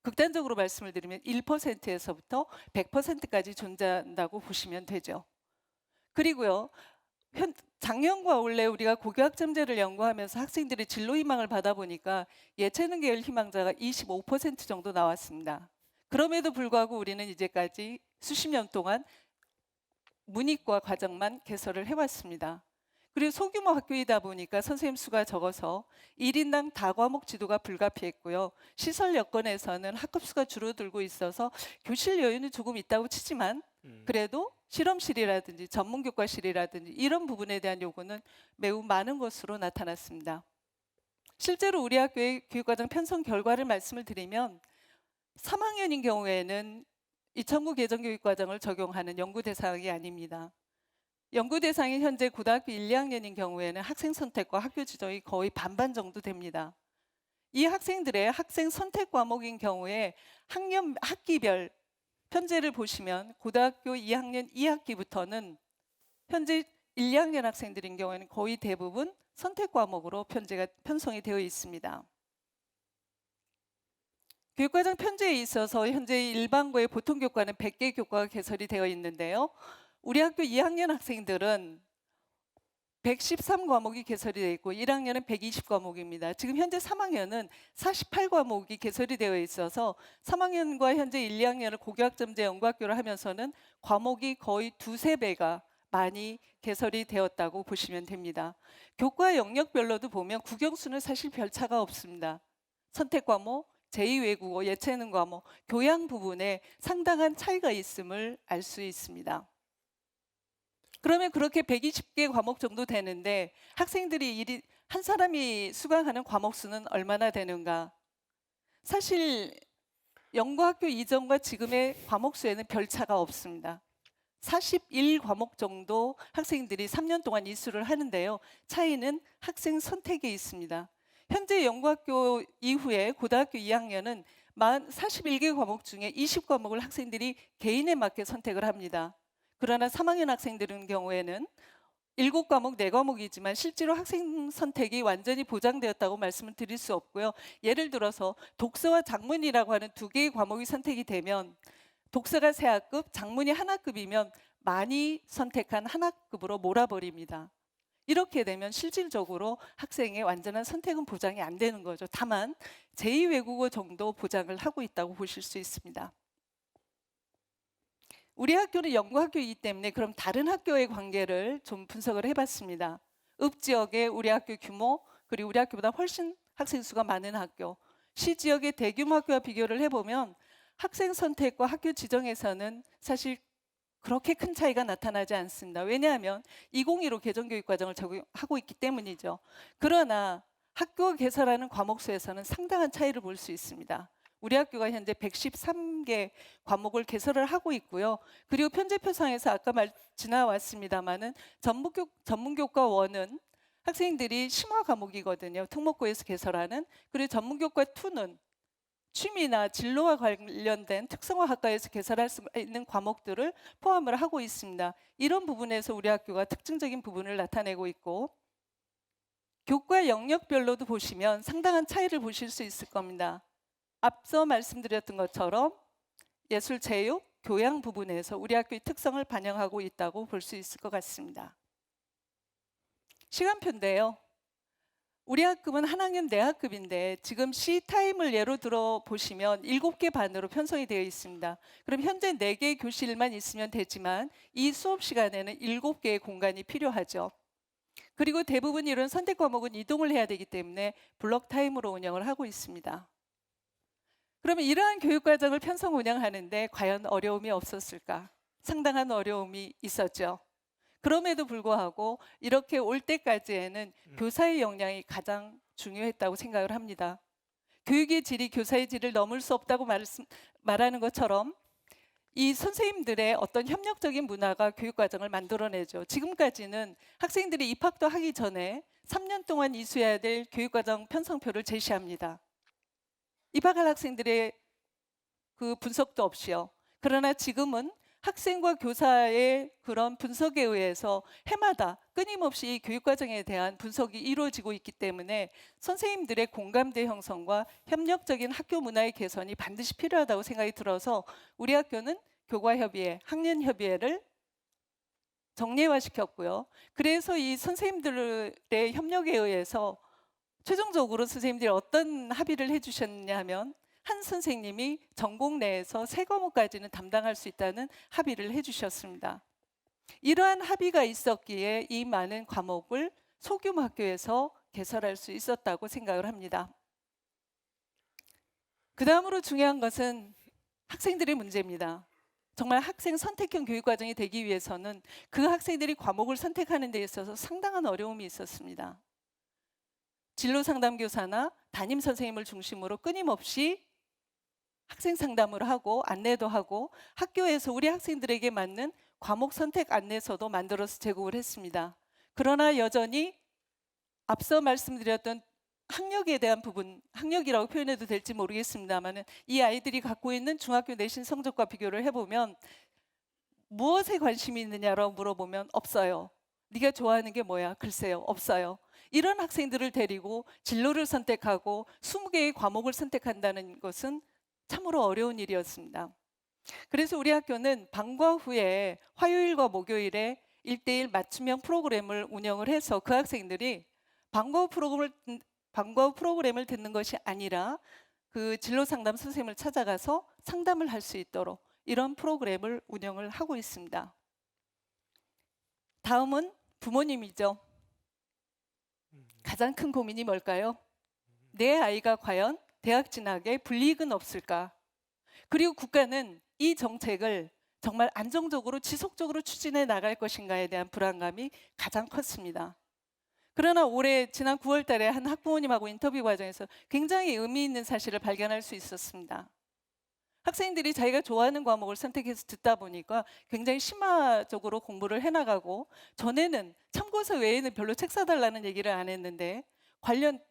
극단적으로 말씀을 드리면 1%에서부터 100%까지 존재한다고 보시면 되죠. 그리고요, 작년과 올해 우리가 고교 학점제를 연구하면서 학생들의 진로 희망을 받아보니까 예체능 계열 희망자가 25% 정도 나왔습니다. 그럼에도 불구하고 우리는 이제까지 수십 년 동안 문이과 과정만 개설을 해왔습니다. 그리고 소규모 학교이다 보니까 선생님 수가 적어서 1인당 다과목 지도가 불가피했고요. 시설 여건에서는 학급 수가 줄어들고 있어서 교실 여유는 조금 있다고 치지만 그래도 실험실이라든지 전문교과실이라든지 이런 부분에 대한 요구는 매우 많은 것으로 나타났습니다. 실제로 우리 학교의 교육과정 편성 결과를 말씀을 드리면 3학년인 경우에는 2009 개정교육과정을 적용하는 연구 대상이 아닙니다. 연구 대상이 현재 고등학교 1, 2학년인 경우에는 학생 선택과 학교 지정이 거의 반반 정도 됩니다. 이 학생들의 학생 선택 과목인 경우에 학년 학기별 편제를 보시면 고등학교 2학년 2학기부터는 현재 1, 2학년 학생들인 경우에는 거의 대부분 선택 과목으로 편성이 되어 있습니다. 교육과정 편제에 있어서 현재 일반고의 보통교과는 100개 교과가 개설이 되어 있는데요. 우리 학교 2학년 학생들은 113과목이 개설이 되어 있고 1학년은 120과목입니다. 지금 현재 3학년은 48과목이 개설이 되어 있어서 3학년과 현재 1, 2학년을 고교학점제 연구학교를 하면서는 과목이 거의 두세 배가 많이 개설이 되었다고 보시면 됩니다. 교과 영역별로도 보면 국영수는 사실 별 차가 없습니다. 선택과목, 제2외국어, 예체능 과목, 교양 부분에 상당한 차이가 있음을 알 수 있습니다. 그러면 그렇게 120개 과목 정도 되는데 학생들이 한 사람이 수강하는 과목 수는 얼마나 되는가? 사실 연구학교 이전과 지금의 과목 수에는 별 차가 없습니다. 41과목 정도 학생들이 3년 동안 이수를 하는데요. 차이는 학생 선택에 있습니다. 현재 연구학교 이후에 고등학교 2학년은 41개 과목 중에 20과목을 학생들이 개인에 맞게 선택을 합니다. 그러나 3학년 학생들은 경우에는 7과목, 4과목이지만 실제로 학생 선택이 완전히 보장되었다고 말씀을 드릴 수 없고요. 예를 들어서 독서와 작문이라고 하는 2개의 과목이 선택이 되면 독서가 3학급, 작문이 1학급이면 많이 선택한 1학급으로 몰아버립니다. 이렇게 되면 실질적으로 학생의 완전한 선택은 보장이 안 되는 거죠. 다만 제2외국어 정도 보장을 하고 있다고 보실 수 있습니다. 우리 학교는 연구학교이기 때문에 그럼 다른 학교의 관계를 좀 분석을 해봤습니다. 읍 지역의 우리 학교 규모, 그리고 우리 학교보다 훨씬 학생 수가 많은 학교, 시 지역의 대규모 학교와 비교를 해보면 학생 선택과 학교 지정에서는 사실 그렇게 큰 차이가 나타나지 않습니다. 왜냐하면 2015 개정교육과정을 적용하고 있기 때문이죠. 그러나 학교가 개설하는 과목 수에서는 상당한 차이를 볼 수 있습니다. 우리 학교가 현재 113개 과목을 개설을 하고 있고요. 그리고 편제표상에서 아까 지나왔습니다마는 전문교과 1은 학생들이 심화 과목이거든요. 특목고에서 개설하는. 그리고 전문교과 2는 취미나 진로와 관련된 특성화 학과에서 개설할 수 있는 과목들을 포함을 하고 있습니다. 이런 부분에서 우리 학교가 특징적인 부분을 나타내고 있고 교과 영역별로도 보시면 상당한 차이를 보실 수 있을 겁니다. 앞서 말씀드렸던 것처럼 예술, 체육, 교양 부분에서 우리 학교의 특성을 반영하고 있다고 볼 수 있을 것 같습니다. 시간표인데요. 우리 학급은 한 학년 4학급인데 지금 C타임을 예로 들어 보시면 7개 반으로 편성이 되어 있습니다. 그럼 현재 4개의 교실만 있으면 되지만 이 수업 시간에는 7개의 공간이 필요하죠. 그리고 대부분 이런 선택 과목은 이동을 해야 되기 때문에 블록 타임으로 운영을 하고 있습니다. 그러면 이러한 교육과정을 편성 운영하는데 과연 어려움이 없었을까? 상당한 어려움이 있었죠. 그럼에도 불구하고 이렇게 올 때까지에는 교사의 역량이 가장 중요했다고 생각을 합니다. 교육의 질이 교사의 질을 넘을 수 없다고 말하는 것처럼 이 선생님들의 어떤 협력적인 문화가 교육과정을 만들어내죠. 지금까지는 학생들이 입학도 하기 전에 3년 동안 이수해야 될 교육과정 편성표를 제시합니다. 입학할 학생들의 그 분석도 없이요. 그러나 지금은 학생과 교사의 그런 분석에 의해서 해마다 끊임없이 교육과정에 대한 분석이 이루어지고 있기 때문에 선생님들의 공감대 형성과 협력적인 학교 문화의 개선이 반드시 필요하다고 생각이 들어서 우리 학교는 교과협의회, 학년협의회를 정례화시켰고요. 그래서 이 선생님들의 협력에 의해서 최종적으로 선생님들이 어떤 합의를 해주셨냐 하면 한 선생님이 전공 내에서 3과목까지는 담당할 수 있다는 합의를 해주셨습니다. 이러한 합의가 있었기에 이 많은 과목을 소규모 학교에서 개설할 수 있었다고 생각을 합니다. 그 다음으로 중요한 것은 학생들의 문제입니다. 정말 학생 선택형 교육 과정이 되기 위해서는 그 학생들이 과목을 선택하는 데 있어서 상당한 어려움이 있었습니다. 진로 상담 교사나 담임 선생님을 중심으로 끊임없이 학생 상담을 하고 안내도 하고 학교에서 우리 학생들에게 맞는 과목 선택 안내서도 만들어서 제공을 했습니다. 그러나 여전히 앞서 말씀드렸던 학력에 대한 부분, 학력이라고 표현해도 될지 모르겠습니다만 이 아이들이 갖고 있는 중학교 내신 성적과 비교를 해보면 무엇에 관심이 있느냐라고 물어보면 없어요. 네가 좋아하는 게 뭐야? 글쎄요, 없어요. 이런 학생들을 데리고 진로를 선택하고 20개의 과목을 선택한다는 것은 참으로 어려운 일이었습니다. 그래서 우리 학교는 방과 후에 화요일과 목요일에 1대1 맞춤형 프로그램을 운영을 해서 그 학생들이 방과 후 프로그램을 듣는 것이 아니라 그 진로 상담 선생님을 찾아가서 상담을 할 수 있도록 이런 프로그램을 운영을 하고 있습니다. 다음은 부모님이죠. 가장 큰 고민이 뭘까요? 내 아이가 과연 대학 진학에 불이익은 없을까? 그리고 국가는 이 정책을 정말 안정적으로 지속적으로 추진해 나갈 것인가에 대한 불안감이 가장 컸습니다. 그러나 올해 지난 9월 달에 한 학부모님하고 인터뷰 과정에서 굉장히 의미 있는 사실을 발견할 수 있었습니다. 학생들이 자기가 좋아하는 과목을 선택해서 듣다 보니까 굉장히 심화적으로 공부를 해나가고 전에는 참고서 외에는 별로 책 사달라는 얘기를 안 했는데 관련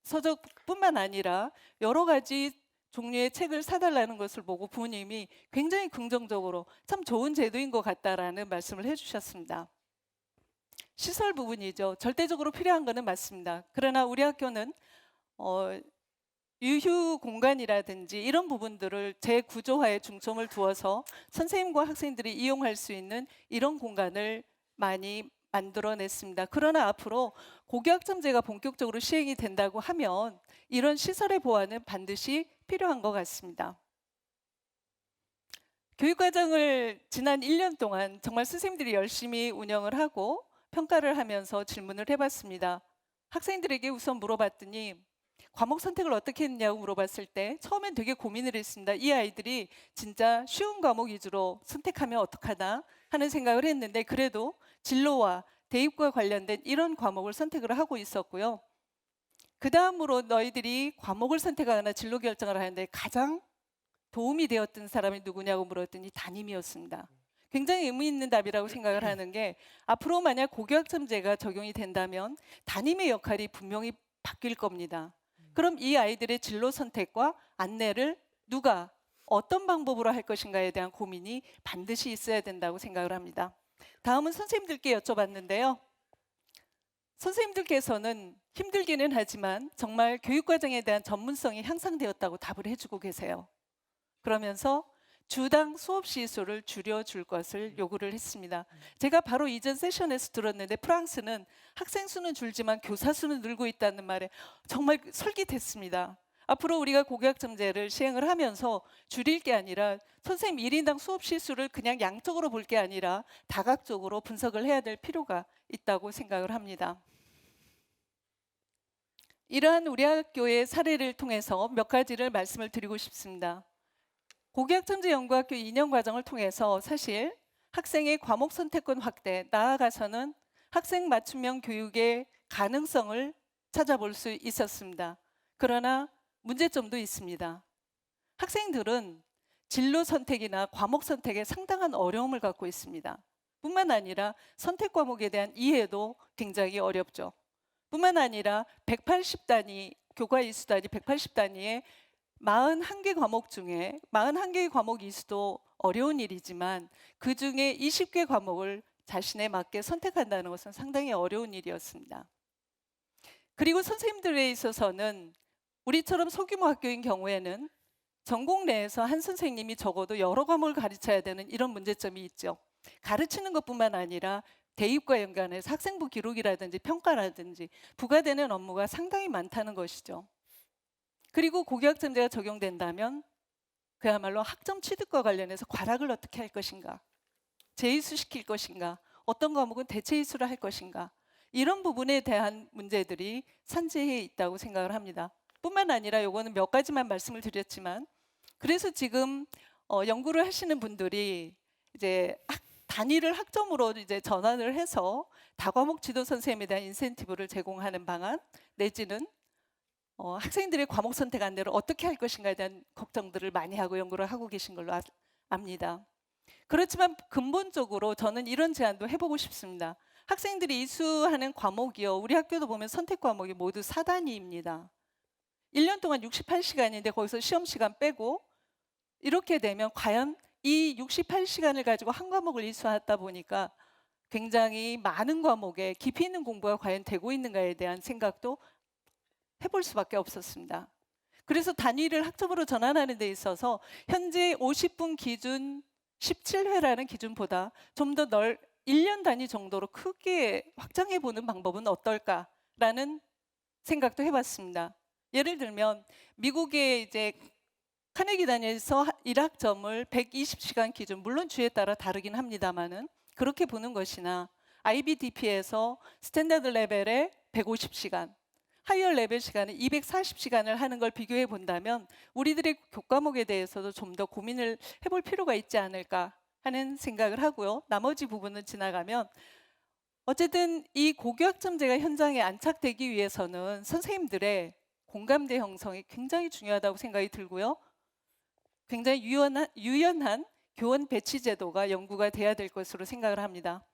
서적뿐만 아니라 여러 가지 종류의 책을 사달라는 것을 보고 부모님이 굉장히 긍정적으로 참 좋은 제도인 것 같다라는 말씀을 해주셨습니다. 시설 부분이죠. 절대적으로 필요한 것은 맞습니다. 그러나 우리 학교는 유휴 공간이라든지 이런 부분들을 재구조화에 중점을 두어서 선생님과 학생들이 이용할 수 있는 이런 공간을 많이 만들어냈습니다. 그러나 앞으로 고교학점제가 본격적으로 시행이 된다고 하면 이런 시설의 보완은 반드시 필요한 것 같습니다. 교육과정을 지난 1년 동안 정말 선생님들이 열심히 운영을 하고 평가를 하면서 질문을 해봤습니다. 학생들에게 우선 물어봤더니 과목 선택을 어떻게 했냐고 물어봤을 때 처음엔 되게 고민을 했습니다. 이 아이들이 진짜 쉬운 과목 위주로 선택하면 어떡하나 하는 생각을 했는데 그래도 진로와 대입과 관련된 이런 과목을 선택을 하고 있었고요. 그 다음으로 너희들이 과목을 선택하거나 진로 결정을 하는데 가장 도움이 되었던 사람이 누구냐고 물었더니 담임이었습니다. 굉장히 의미 있는 답이라고 생각을 하는 게 앞으로 만약 고교학점제가 적용이 된다면 담임의 역할이 분명히 바뀔 겁니다. 그럼 이 아이들의 진로 선택과 안내를 누가 어떤 방법으로 할 것인가에 대한 고민이 반드시 있어야 된다고 생각을 합니다. 다음은 선생님들께 여쭤봤는데요. 선생님들께서는 힘들기는 하지만 정말 교육과정에 대한 전문성이 향상되었다고 답을 해주고 계세요. 그러면서 주당 수업 시수를 줄여줄 것을 요구를 했습니다. 제가 바로 이전 세션에서 들었는데 프랑스는 학생 수는 줄지만 교사 수는 늘고 있다는 말에 정말 솔깃했습니다. 앞으로 우리가 고교학점제를 시행을 하면서 줄일 게 아니라 선생님 1인당 수업 시수를 그냥 양적으로 볼 게 아니라 다각적으로 분석을 해야 될 필요가 있다고 생각을 합니다. 이러한 우리 학교의 사례를 통해서 몇 가지를 말씀을 드리고 싶습니다. 고교학점제 연구학교 2년 과정을 통해서 사실 학생의 과목 선택권 확대, 나아가서는 학생 맞춤형 교육의 가능성을 찾아볼 수 있었습니다. 그러나 문제점도 있습니다. 학생들은 진로 선택이나 과목 선택에 상당한 어려움을 갖고 있습니다. 뿐만 아니라 선택 과목에 대한 이해도 굉장히 어렵죠. 뿐만 아니라 180단위, 교과 이수단위 180단위에 41개 과목 중에 41개의 과목 이수도 어려운 일이지만 그 중에 20개 과목을 자신에 맞게 선택한다는 것은 상당히 어려운 일이었습니다. 그리고 선생님들에 있어서는 우리처럼 소규모 학교인 경우에는 전공 내에서 한 선생님이 적어도 여러 과목을 가르쳐야 되는 이런 문제점이 있죠. 가르치는 것뿐만 아니라 대입과 연관해서 학생부 기록이라든지 평가라든지 부과되는 업무가 상당히 많다는 것이죠. 그리고 고교학점제가 적용된다면 그야말로 학점 취득과 관련해서 과락을 어떻게 할 것인가. 재이수시킬 것인가, 어떤 과목은 대체 이수를 할 것인가, 이런 부분에 대한 문제들이 산재해 있다고 생각을 합니다. 뿐만 아니라 요거는 몇 가지만 말씀을 드렸지만, 그래서 지금 연구를 하시는 분들이 이제 단위를 학점으로 이제 전환을 해서 다과목 지도 선생님에 대한 인센티브를 제공하는 방안, 내지는 학생들의 과목 선택 안내를 어떻게 할 것인가에 대한 걱정들을 많이 하고 연구를 하고 계신 걸로 압니다. 그렇지만 근본적으로 저는 이런 제안도 해보고 싶습니다. 학생들이 이수하는 과목이요, 우리 학교도 보면 선택 과목이 모두 4단위입니다. 1년 동안 68시간인데 거기서 시험 시간 빼고, 이렇게 되면 과연 이 68시간을 가지고 한 과목을 이수하다 보니까 굉장히 많은 과목에 깊이 있는 공부가 과연 되고 있는가에 대한 생각도 해볼 수밖에 없었습니다. 그래서 단위를 학점으로 전환하는 데 있어서 현재 50분 기준 17회라는 기준보다 좀 더 1년 단위 정도로 크게 확장해 보는 방법은 어떨까라는 생각도 해봤습니다. 예를 들면 미국의 이제 카네기 단위에서 1학점을 120시간 기준, 물론 주에 따라 다르긴 합니다만은 그렇게 보는 것이나, IBDP에서 스탠다드 레벨에 150시간, 하이어 레벨 시간은 240시간을 하는 걸 비교해 본다면 우리들의 교과목에 대해서도 좀 더 고민을 해볼 필요가 있지 않을까 하는 생각을 하고요. 나머지 부분은 지나가면, 어쨌든 이 고교학점제가 현장에 안착되기 위해서는 선생님들의 공감대 형성이 굉장히 중요하다고 생각이 들고요. 굉장히 유연한 교원 배치 제도가 연구가 돼야 될 것으로 생각을 합니다.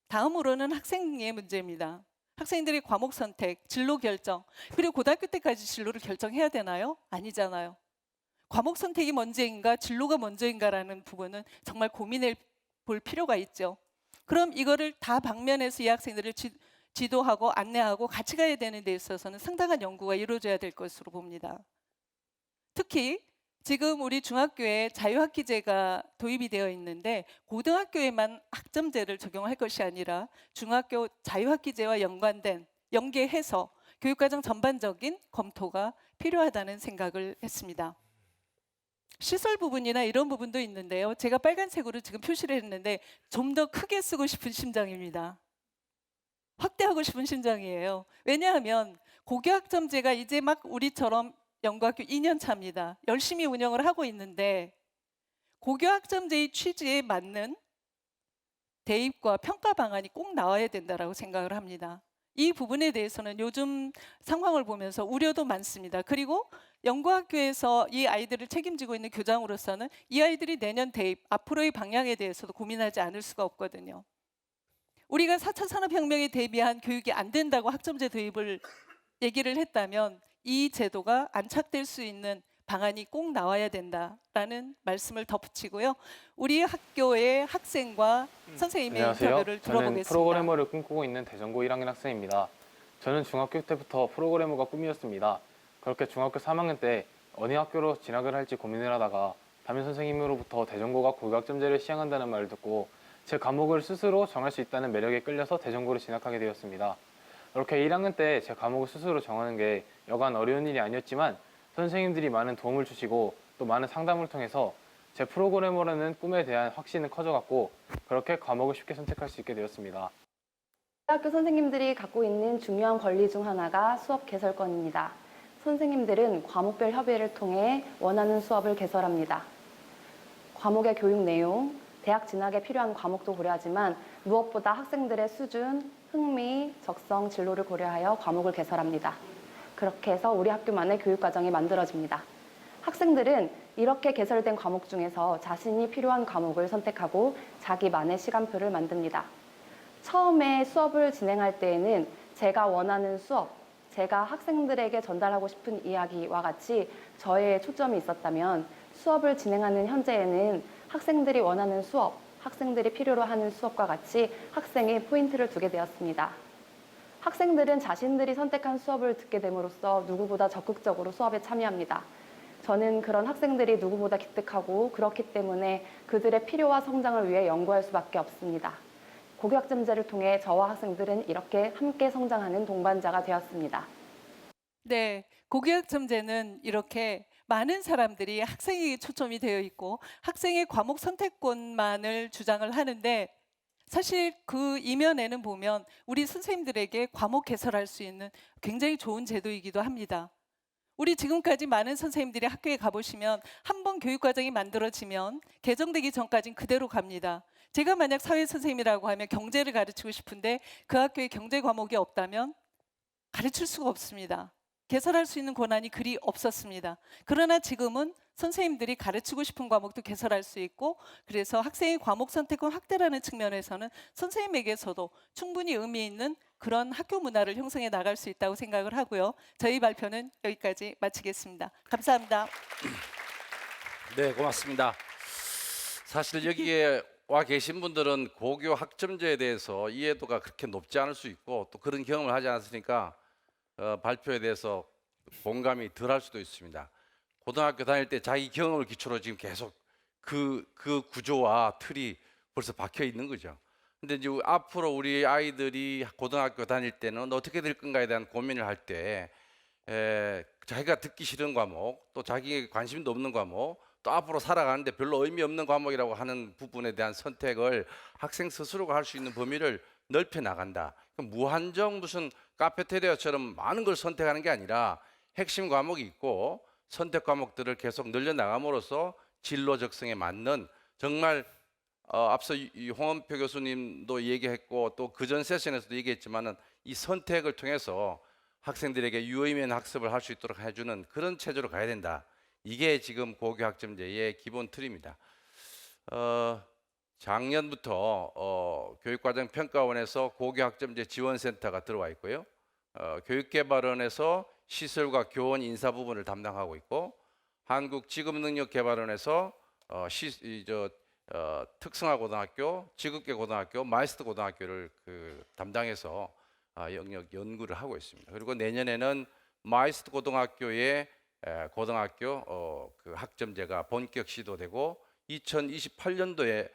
다음으로는 학생의 문제입니다. 학생들의 과목 선택, 진로 결정, 그리고 고등학교 때까지 진로를 결정해야 되나요? 아니잖아요. 과목 선택이 먼저인가, 진로가 먼저인가라는 부분은 정말 고민해 볼 필요가 있죠. 그럼 이거를 다 방면에서 이 학생들을 지도하고 안내하고 같이 가야 되는 데 있어서는 상당한 연구가 이루어져야 될 것으로 봅니다. 특히 지금 우리 중학교에 자유학기제가 도입이 되어 있는데, 고등학교에만 학점제를 적용할 것이 아니라 중학교 자유학기제와 연계해서 교육과정 전반적인 검토가 필요하다는 생각을 했습니다. 시설 부분이나 이런 부분도 있는데요. 제가 빨간색으로 지금 표시를 했는데 좀 더 크게 쓰고 싶은 심정입니다. 확대하고 싶은 심정이에요. 왜냐하면 고교학점제가 이제 막 우리처럼 연구학교 2년 차입니다. 열심히 운영을 하고 있는데, 고교학점제의 취지에 맞는 대입과 평가 방안이 꼭 나와야 된다고 생각을 합니다. 이 부분에 대해서는 요즘 상황을 보면서 우려도 많습니다. 그리고 연구학교에서 이 아이들을 책임지고 있는 교장으로서는 이 아이들이 내년 대입, 앞으로의 방향에 대해서도 고민하지 않을 수가 없거든요. 우리가 4차 산업혁명에 대비한 교육이 안 된다고 학점제 도입을 얘기를 했다면 이 제도가 안착될 수 있는 방안이 꼭 나와야 된다라는 말씀을 덧붙이고요. 우리 학교의 학생과 선생님의 안녕하세요. 인터뷰를 저는 들어보겠습니다. 프로그래머를 꿈꾸고 있는 대전고 1학년 학생입니다. 저는 중학교 때부터 프로그래머가 꿈이었습니다. 그렇게 중학교 3학년 때 어느 학교로 진학을 할지 고민을 하다가 담임 선생님으로부터 대전고가 고교학점제를 시행한다는 말을 듣고 제 과목을 스스로 정할 수 있다는 매력에 끌려서 대전고를 진학하게 되었습니다. 이렇게 1학년 때 제 과목을 스스로 정하는 게 여간 어려운 일이 아니었지만 선생님들이 많은 도움을 주시고 또 많은 상담을 통해서 제 프로그래머라는 꿈에 대한 확신은 커져갔고 그렇게 과목을 쉽게 선택할 수 있게 되었습니다. 학교 선생님들이 갖고 있는 중요한 권리 중 하나가 수업 개설권입니다. 선생님들은 과목별 협의를 통해 원하는 수업을 개설합니다. 과목의 교육 내용, 대학 진학에 필요한 과목도 고려하지만 무엇보다 학생들의 수준, 흥미, 적성, 진로를 고려하여 과목을 개설합니다. 그렇게 해서 우리 학교만의 교육과정이 만들어집니다. 학생들은 이렇게 개설된 과목 중에서 자신이 필요한 과목을 선택하고 자기만의 시간표를 만듭니다. 처음에 수업을 진행할 때에는 제가 원하는 수업, 제가 학생들에게 전달하고 싶은 이야기와 같이 저의 초점이 있었다면 수업을 진행하는 현재에는 학생들이 원하는 수업, 학생들이 필요로 하는 수업과 같이 학생이 포인트를 두게 되었습니다. 학생들은 자신들이 선택한 수업을 듣게 됨으로써 누구보다 적극적으로 수업에 참여합니다. 저는 그런 학생들이 누구보다 기특하고 그렇기 때문에 그들의 필요와 성장을 위해 연구할 수밖에 없습니다. 고교학점제를 통해 저와 학생들은 이렇게 함께 성장하는 동반자가 되었습니다. 네, 고교학점제는 이렇게 많은 사람들이 학생에게 초점이 되어 있고 학생의 과목 선택권만을 주장을 하는데, 사실 그 이면에는 보면 우리 선생님들에게 과목 개설할 수 있는 굉장히 좋은 제도이기도 합니다. 우리 지금까지 많은 선생님들이 학교에 가보시면 한 번 교육과정이 만들어지면 개정되기 전까지는 그대로 갑니다. 제가 만약 사회 선생님이라고 하면 경제를 가르치고 싶은데 그 학교에 경제 과목이 없다면 가르칠 수가 없습니다. 개설할 수 있는 권한이 그리 없었습니다. 그러나 지금은 선생님들이 가르치고 싶은 과목도 개설할 수 있고, 그래서 학생의 과목 선택권 확대라는 측면에서는 선생님에게서도 충분히 의미 있는 그런 학교 문화를 형성해 나갈 수 있다고 생각을 하고요. 저희 발표는 여기까지 마치겠습니다. 감사합니다. 네, 고맙습니다. 사실 여기에 와 계신 분들은 고교 학점제에 대해서 이해도가 그렇게 높지 않을 수 있고 또 그런 경험을 하지 않았으니까 발표에 대해서 공감이 덜할 수도 있습니다. 고등학교 다닐 때 자기 경험을 기초로 지금 계속 그 구조와 틀이 벌써 박혀 있는 거죠. 근데 이제 앞으로 우리 아이들이 고등학교 다닐 때는 어떻게 될 건가에 대한 고민을 할 때 자기가 듣기 싫은 과목, 또 자기에게 관심도 없는 과목, 또 앞으로 살아가는데 별로 의미 없는 과목이라고 하는 부분에 대한 선택을 학생 스스로가 할 수 있는 범위를 넓혀 나간다. 무한정 무슨 카페테리아처럼 많은 걸 선택하는 게 아니라 핵심 과목이 있고 선택 과목들을 계속 늘려 나감으로써 진로 적성에 맞는 정말 앞서 이 홍원표 교수님도 얘기했고 또 그전 세션에서도 얘기했지만은 이 선택을 통해서 학생들에게 유의미 있는 학습을 할 수 있도록 해주는 그런 체제로 가야 된다. 이게 지금 고교 학점제의 기본 틀입니다. 작년부터 교육과정평가원에서 고교 학점제 지원센터가 들어와 있고요. 교육개발원에서 시설과 교원 인사 부분을 담당하고 있고, 한국직업능력개발원에서 특성화 고등학교, 지급계 고등학교, 마이스터 고등학교를 담당해서 영역 연구를 하고 있습니다. 그리고 내년에는 마이스터 고등학교의 고등학교 그 학점제가 본격 시도되고 2028년도에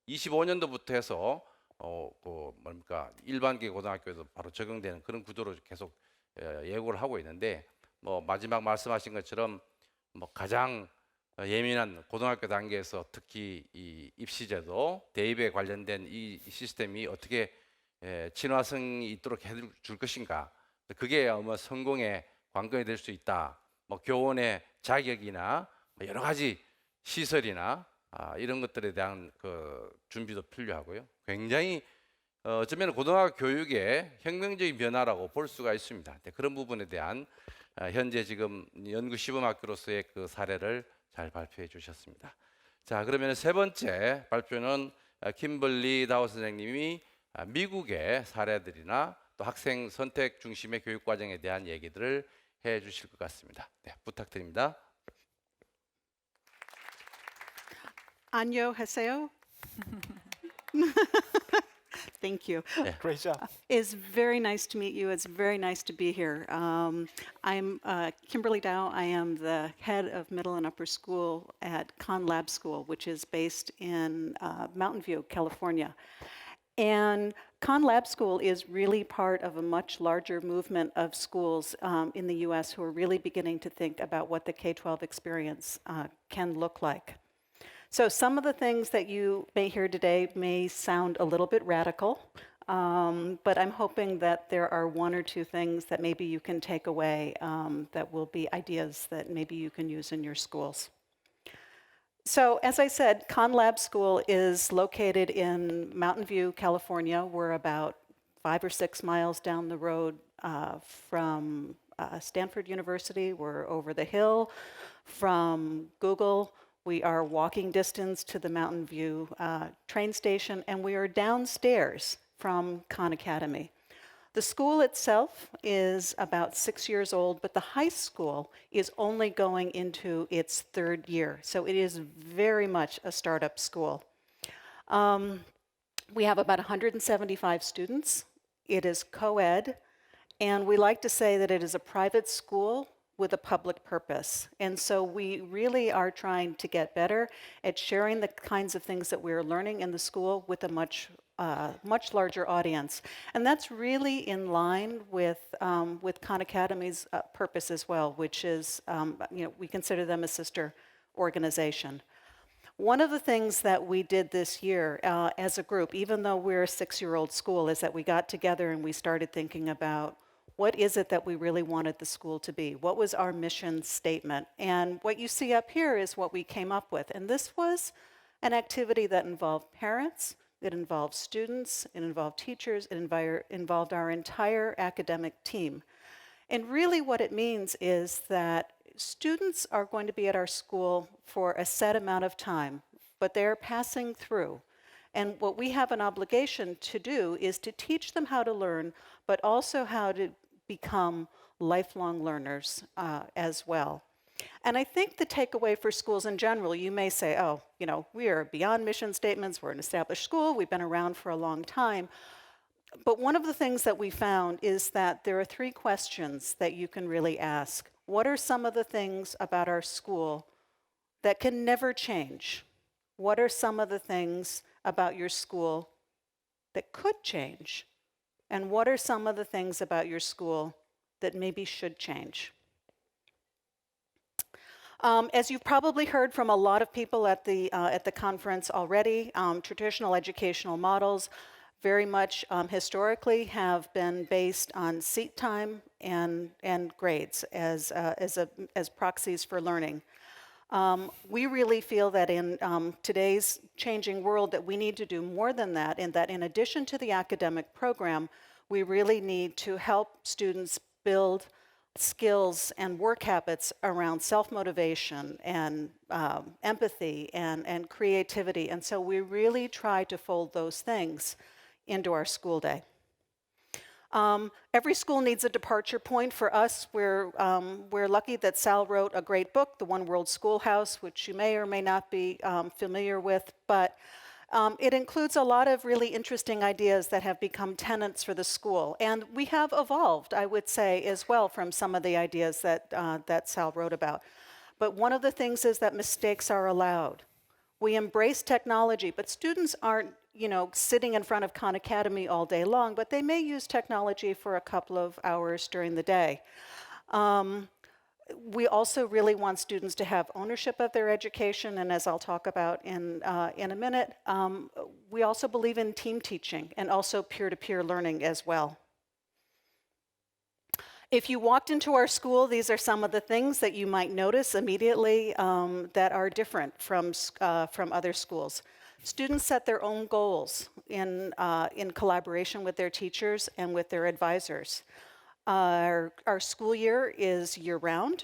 25년도부터 해서 일반계 고등학교에도 바로 적용되는 그런 구조로 계속 예고를 하고 있는데, 마지막 말씀하신 것처럼 가장 예민한 고등학교 단계에서 특히 이 입시제도 대입에 관련된 이 시스템이 어떻게 친화성이 있도록 해줄 것인가, 그게 아마 성공의 관건이 될 수 있다. 교원의 자격이나 여러 가지 시설이나 이런 것들에 대한 준비도 필요하고요. 굉장히 어쩌면 고등학교 교육의 혁명적인 변화라고 볼 수가 있습니다. 그런 부분에 대한 현재 지금 연구 시범학교로서의 그 사례를 잘 발표해 주셨습니다. 자, 그러면 세 번째 발표는 김벌리 다우 선생님이 미국의 사례들이나 또 학생 선택 중심의 교육 과정에 대한 얘기들을 해 주실 것 같습니다. 네, 부탁드립니다. 안녕하세요. Thank you. Great job. It's very nice to meet you. It's very nice to be here. I'm Kimberly Dow. I am the head of middle and upper school at Khan Lab School, which is based in Mountain View, California. And Khan Lab School is really part of a much larger movement of schools in the US who are really beginning to think about what the K-12 experience can look like. So some of the things that you may hear today may sound a little bit radical, but I'm hoping that there are one or two things that maybe you can take away that will be ideas that maybe you can use in your schools. So as I said, Khan Lab School is located in Mountain View, California. We're about 5 or 6 miles down the road from Stanford University. We're over the hill from Google. We are walking distance to the Mountain View train station, and we are downstairs from Khan Academy. The school itself is about 6 years old, but the high school is only going into its 3rd year. So it is very much a startup school. We have about 175 students. It is co-ed, and we like to say that it is a private school with a public purpose. And so we really are trying to get better at sharing the kinds of things that we're learning in the school with a much larger audience. And that's really in line with Khan Academy's purpose as well, which is, we consider them a sister organization. One of the things that we did this year as a group, even though we're a 6-year-old school, is that we got together and we started thinking about what is it that we really wanted the school to be? What was our mission statement? And what you see up here is what we came up with. And this was an activity that involved parents, it involved students, it involved teachers, it involved our entire academic team. And really what it means is that students are going to be at our school for a set amount of time, but they're passing through. And what we have an obligation to do is to teach them how to learn, but also how to become lifelong learners as well. And I think the takeaway for schools in general, you may say, oh, you know, we are beyond mission statements, we're an established school, we've been around for a long time. But one of the things that we found is that there are 3 questions that you can really ask. What are some of the things about our school that can never change? What are some of the things about your school that could change? And what are some of the things about your school that maybe should change? As you've probably heard from a lot of people at the conference already, traditional educational models very much historically have been based on seat time and grades as proxies for learning. We really feel that in today's changing world that we need to do more than that, and that in addition to the academic program, we really need to help students build skills and work habits around self-motivation and empathy and creativity. And so we really try to fold those things into our school day. Every school needs a departure point. For us, we're lucky that Sal wrote a great book, The One World Schoolhouse, which you may or may not be familiar with, but it includes a lot of really interesting ideas that have become tenets for the school. And we have evolved, I would say, as well from some of the ideas that Sal wrote about. But one of the things is that mistakes are allowed. We embrace technology, but students aren't, you know, sitting in front of Khan Academy all day long, but they may use technology for a couple of hours during the day. We also really want students to have ownership of their education, and as I'll talk about in a minute, we also believe in team teaching and also peer-to-peer learning as well. If you walked into our school, these are some of the things that you might notice immediately that are different from other schools. Students set their own goals in collaboration with their teachers and with their advisors. Our school year is year-round.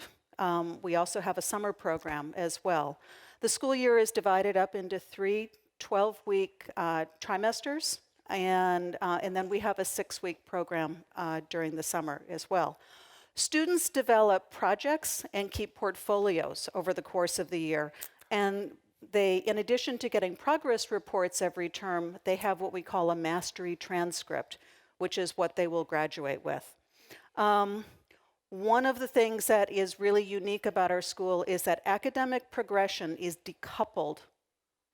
We also have a summer program as well. The school year is divided up into 3 12-week trimesters, and then we have a 6-week program during the summer as well. Students develop projects and keep portfolios over the course of the year, and they, in addition to getting progress reports every term, they have what we call a mastery transcript, which is what they will graduate with. One of the things that is really unique about our school is that academic progression is decoupled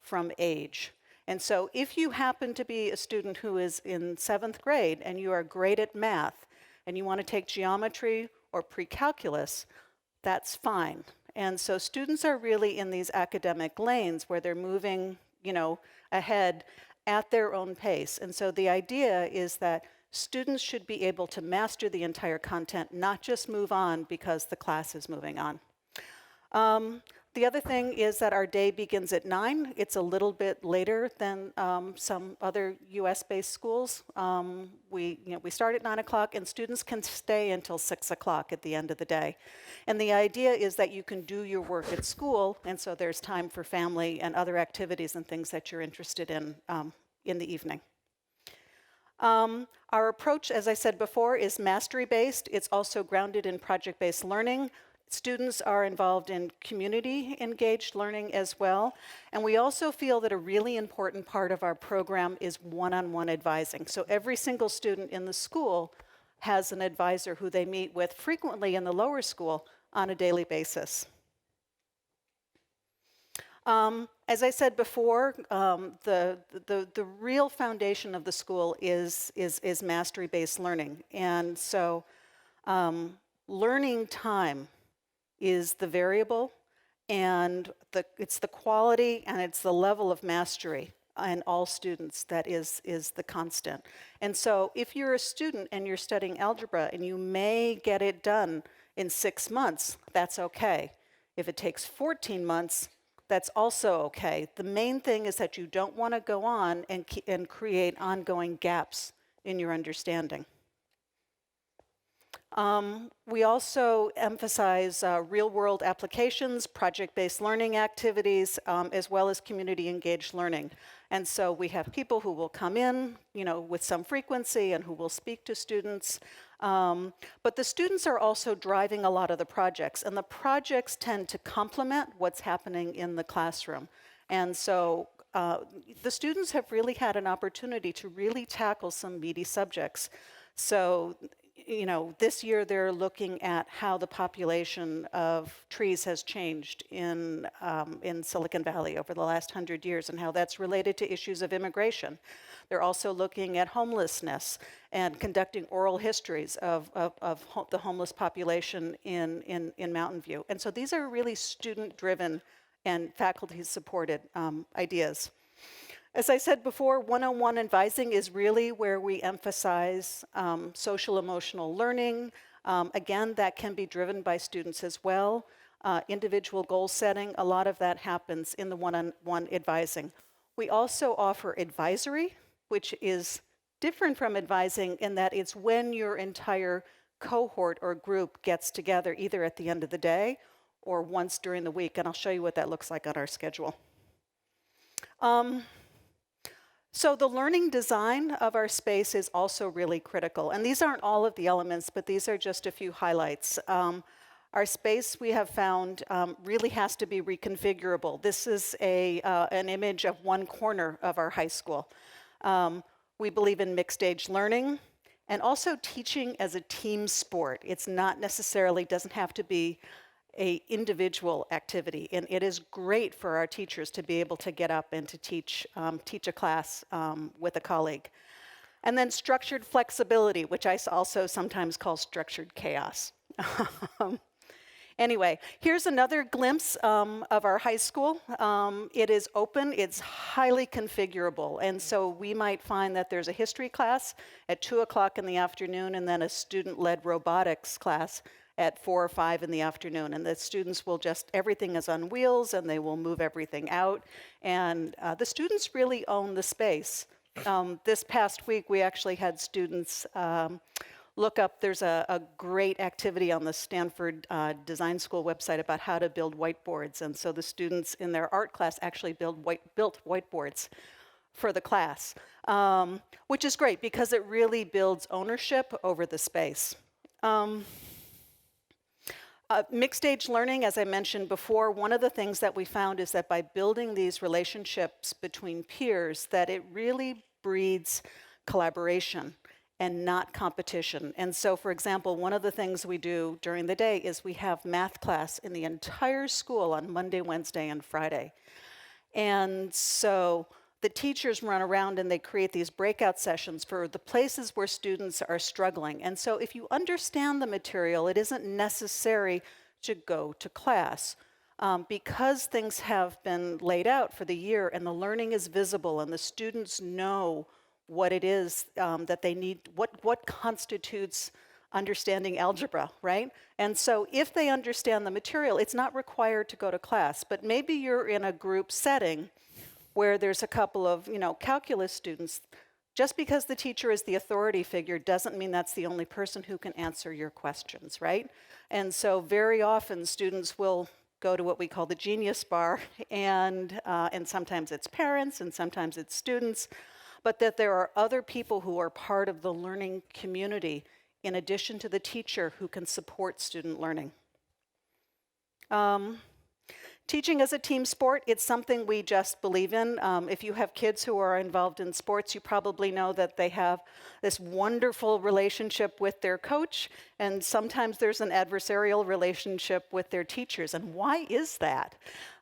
from age. And so if you happen to be a student who is in 7th grade and you are great at math and you want to take geometry or pre-calculus, that's fine. And so students are really in these academic lanes where they're moving, you know, ahead at their own pace. And so the idea is that students should be able to master the entire content, not just move on because the class is moving on. The other thing is that our day begins at 9. It's a little bit later than some other US-based schools. We start at 9 o'clock and students can stay until 6 o'clock at the end of the day. And the idea is that you can do your work at school, and so there's time for family and other activities and things that you're interested in the evening. Our approach, as I said before, is mastery-based. It's also grounded in project-based learning. Students are involved in community-engaged learning as well. And we also feel that a really important part of our program is one-on-one advising. So every single student in the school has an advisor who they meet with frequently in the lower school on a daily basis. As I said before, the real foundation of the school is mastery-based learning. And so learning time is the variable, And it's the quality and it's the level of mastery in all students that is the constant. And so if you're a student and you're studying algebra and you may get it done in 6 months, that's okay. If it takes 14 months, that's also okay. The main thing is that you don't want to go on and create ongoing gaps in your understanding. We also emphasize real-world applications, project-based learning activities, as well as community-engaged learning. And so we have people who will come in, with some frequency and who will speak to students. But the students are also driving a lot of the projects, and the projects tend to complement what's happening in the classroom. And so the students have really had an opportunity to really tackle some meaty subjects. So this year they're looking at how the population of trees has changed in Silicon Valley over the last 100 years and how that's related to issues of immigration. They're also looking at homelessness and conducting oral histories of the homeless population in Mountain View. And so these are really student-driven and faculty-supported ideas. As I said before, one-on-one advising is really where we emphasize social-emotional learning. Again, that can be driven by students as well. Individual goal setting, a lot of that happens in the one-on-one advising. We also offer advisory, which is different from advising in that it's when your entire cohort or group gets together either at the end of the day or once during the week, and I'll show you what that looks like on our schedule. So the learning design of our space is also really critical. And these aren't all of the elements, but these are just a few highlights. Our space, we have found, really has to be reconfigurable. This is an image of one corner of our high school. We believe in mixed age learning and also teaching as a team sport. It's not necessarily, doesn't have to be an individual activity, and it is great for our teachers to be able to get up and to teach a class with a colleague. And then structured flexibility, which I also sometimes call structured chaos. Anyway, here's another glimpse of our high school. It is open, it's highly configurable, and so we might find that there's a history class at 2 o'clock in the afternoon and then a student-led robotics class at 4 or 5 in the afternoon, and the students will everything is on wheels and they will move everything out, and the students really own the space. This past week we actually had students look up, there's a great activity on the Stanford Design School website about how to build whiteboards, and so the students in their art class actually built whiteboards for the class, which is great because it really builds ownership over the space. Mixed age learning, as I mentioned before, one of the things that we found is that by building these relationships between peers, that it really breeds collaboration and not competition. And so, for example, one of the things we do during the day is we have math class in the entire school on Monday, Wednesday, and Friday. And so the teachers run around and they create these breakout sessions for the places where students are struggling. And so if you understand the material, it isn't necessary to go to class. Because things have been laid out for the year and the learning is visible and the students know what it is that they need, what constitutes understanding algebra, right? And so if they understand the material, it's not required to go to class, but maybe you're in a group setting where there's a couple of, calculus students. Just because the teacher is the authority figure doesn't mean that's the only person who can answer your questions, right? And so very often students will go to what we call the genius bar, and sometimes it's parents and sometimes it's students, but that there are other people who are part of the learning community in addition to the teacher who can support student learning. Teaching as a team sport, it's something we just believe in. If you have kids who are involved in sports, you probably know that they have this wonderful relationship with their coach, and sometimes there's an adversarial relationship with their teachers. And why is that?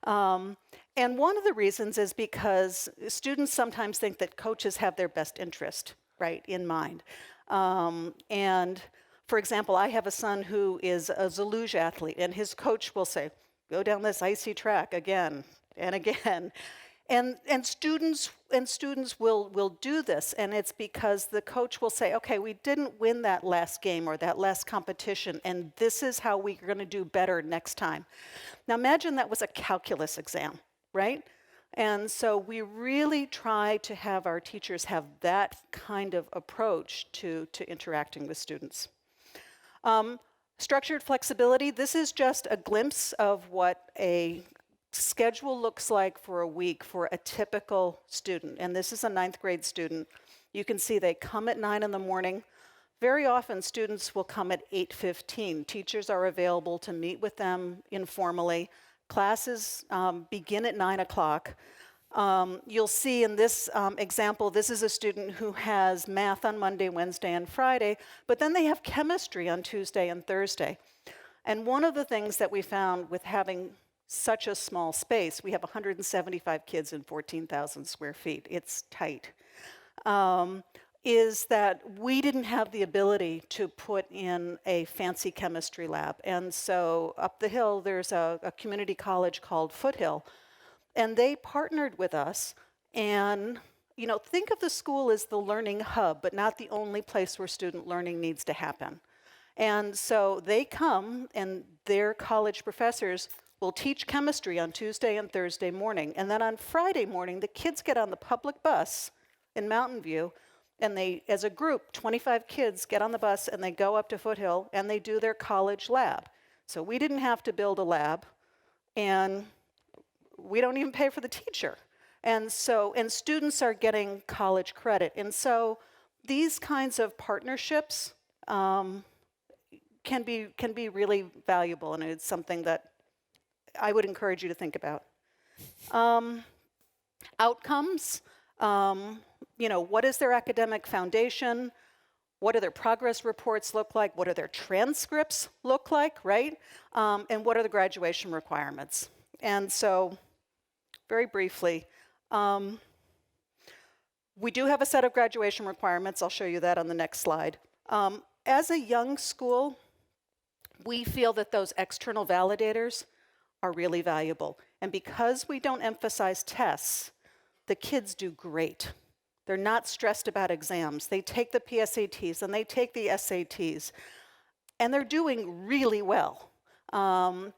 And one of the reasons is because students sometimes think that coaches have their best interest, right, in mind. And for example, I have a son who is a luge athlete, and his coach will say, go down this icy track again and again. And students will do this, and it's because the coach will say, okay, we didn't win that last game or that last competition, and this is how we're going to do better next time. Now imagine that was a calculus exam, right? And so we really try to have our teachers have that kind of approach to interacting with students. Structured flexibility, this is just a glimpse of what a schedule looks like for a week for a typical student. And this is a 9th grade student. You can see they come at 9 in the morning. Very often students will come at 8:15. Teachers are available to meet with them informally. Classes begin at 9 o'clock. You'll see in this example, this is a student who has math on Monday, Wednesday, and Friday, but then they have chemistry on Tuesday and Thursday. And one of the things that we found with having such a small space, we have 175 kids in 14,000 square feet, it's tight, is that we didn't have the ability to put in a fancy chemistry lab. And so up the hill, there's a community college called Foothill, and they partnered with us. And think of the school as the learning hub, but not the only place where student learning needs to happen. And so they come, and their college professors will teach chemistry on Tuesday and Thursday morning. And then on Friday morning, the kids get on the public bus in Mountain View, and they, as a group, 25 kids get on the bus and they go up to Foothill and they do their college lab. So we didn't have to build a lab, and we don't even pay for the teacher. And students are getting college credit. And so these kinds of partnerships can be really valuable, and it's something that I would encourage you to think about. Outcomes, what is their academic foundation? What do their progress reports look like? What do their transcripts look like, right? And what are the graduation requirements? And so, very briefly, we do have a set of graduation requirements. I'll show you that on the next slide. As a young school, we feel that those external validators are really valuable. And because we don't emphasize tests, the kids do great. They're not stressed about exams. They take the PSATs and they take the SATs, and they're doing really well.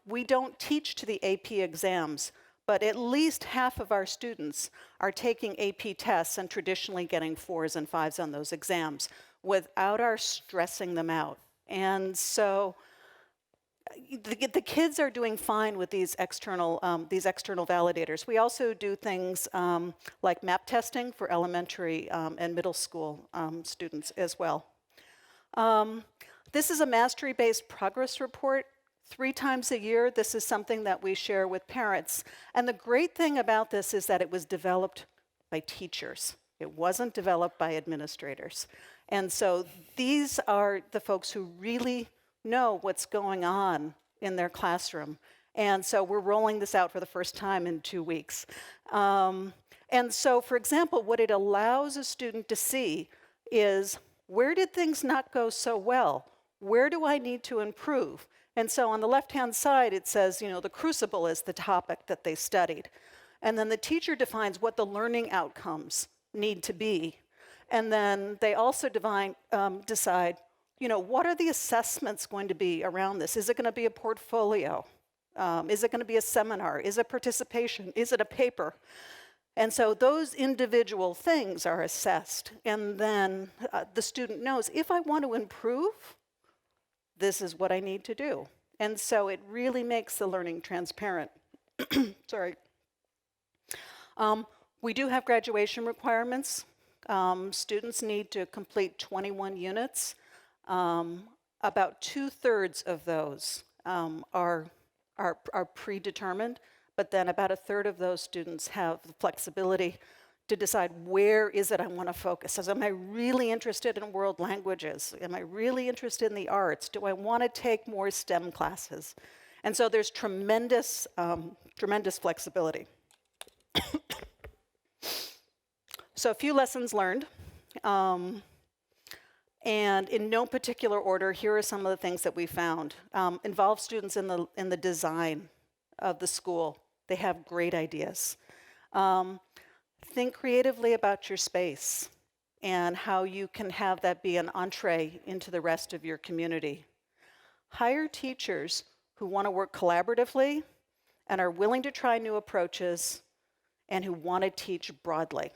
We don't teach to the AP exams, but at least half of our students are taking AP tests and traditionally getting 4s and 5s on those exams without our stressing them out. And so the kids are doing fine with these external validators. We also do things like map testing for elementary and middle school students as well. This is a mastery-based progress report. 3 times a year, this is something that we share with parents. And the great thing about this is that it was developed by teachers. It wasn't developed by administrators. And so these are the folks who really know what's going on in their classroom. And so we're rolling this out for the first time in 2 weeks. And so, for example, what it allows a student to see is, where did things not go so well? Where do I need to improve? And so on the left-hand side, it says, the crucible is the topic that they studied. And then the teacher defines what the learning outcomes need to be. And then they also decide, what are the assessments going to be around this? Is it going to be a portfolio? Is it going to be a seminar? Is it participation? Is it a paper? And so those individual things are assessed. And then the student knows, if I want to improve, this is what I need to do. And so it really makes the learning transparent. Sorry. We do have graduation requirements. Students need to complete 21 units. About 2/3 of those are predetermined, but then about 1/3 of those students have the flexibility to decide, where is it I want to focus? So am I really interested in world languages? Am I really interested in the arts? Do I want to take more STEM classes? And so there's tremendous flexibility. So a few lessons learned. And in no particular order, here are some of the things that we found. Involve students in the design of the school. They have great ideas. Think creatively about your space and how you can have that be an entree into the rest of your community. Hire teachers who want to work collaboratively and are willing to try new approaches and who want to teach broadly.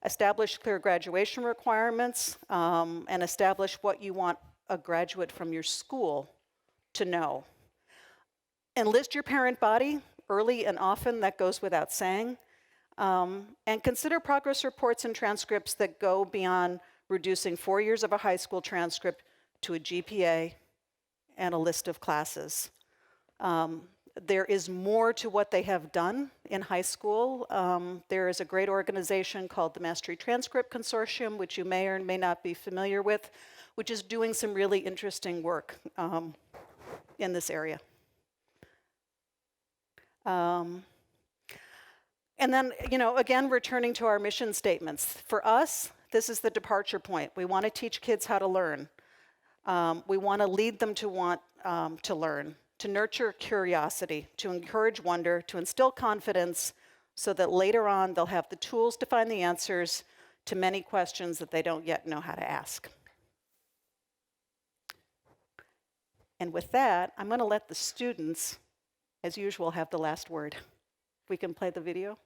Establish clear graduation requirements and establish what you want a graduate from your school to know. Enlist your parent body early and often, that goes without saying. And consider progress reports and transcripts that go beyond reducing 4 years of a high school transcript to a GPA and a list of classes. There is more to what they have done in high school. There is a great organization called the Mastery Transcript Consortium, which you may or may not be familiar with, which is doing some really interesting work in this area. And then, again, returning to our mission statements. For us, this is the departure point. We want to teach kids how to learn. We want to lead them to want to learn, to nurture curiosity, to encourage wonder, to instill confidence so that later on they'll have the tools to find the answers to many questions that they don't yet know how to ask. And with that, I'm going to let the students, as usual, have the last word. If we can play the video.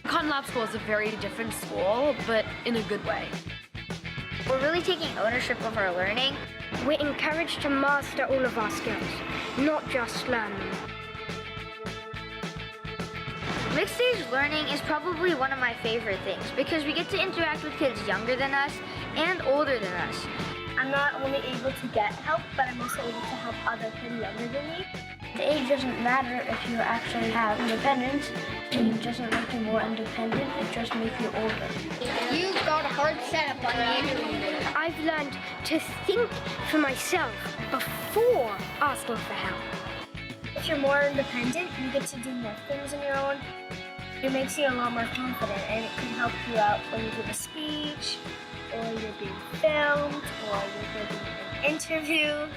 Cotton Lab School is a very different school, but in a good way. We're really taking ownership of our learning. We're encouraged to master all of our skills, not just learn them. Mixed age learning is probably one of my favorite things because we get to interact with kids younger than us and older than us. I'm not only able to get help, but I'm also able to help other kids younger than me. The age doesn't matter if you actually have independence. It doesn't make you more independent, it just makes you older. You've got a hard setup on you. I've learned to think for myself before asking for help. If you're more independent, you get to do more things on your own. It makes you a lot more confident, and it can help you out when you give a speech, or you're being filmed, or you're giving an interview.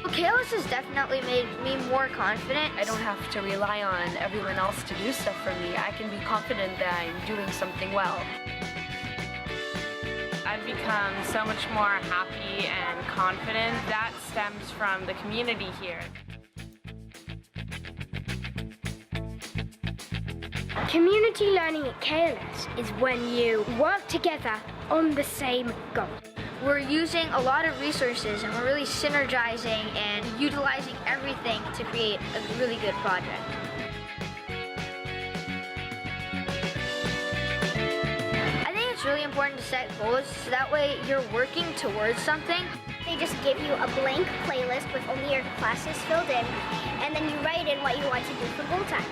Kalis has definitely made me more confident. I don't have to rely on everyone else to do stuff for me. I can be confident that I'm doing something well. I've become so much more happy and confident. That stems from the community here. Community learning at KLS is when you work together on the same goal. We're using a lot of resources and we're really synergizing and utilizing everything to create a really good project. I think it's really important to set goals so that way you're working towards something. They just give you a blank playlist with only your classes filled in, and then you write in what you want to do for goal time.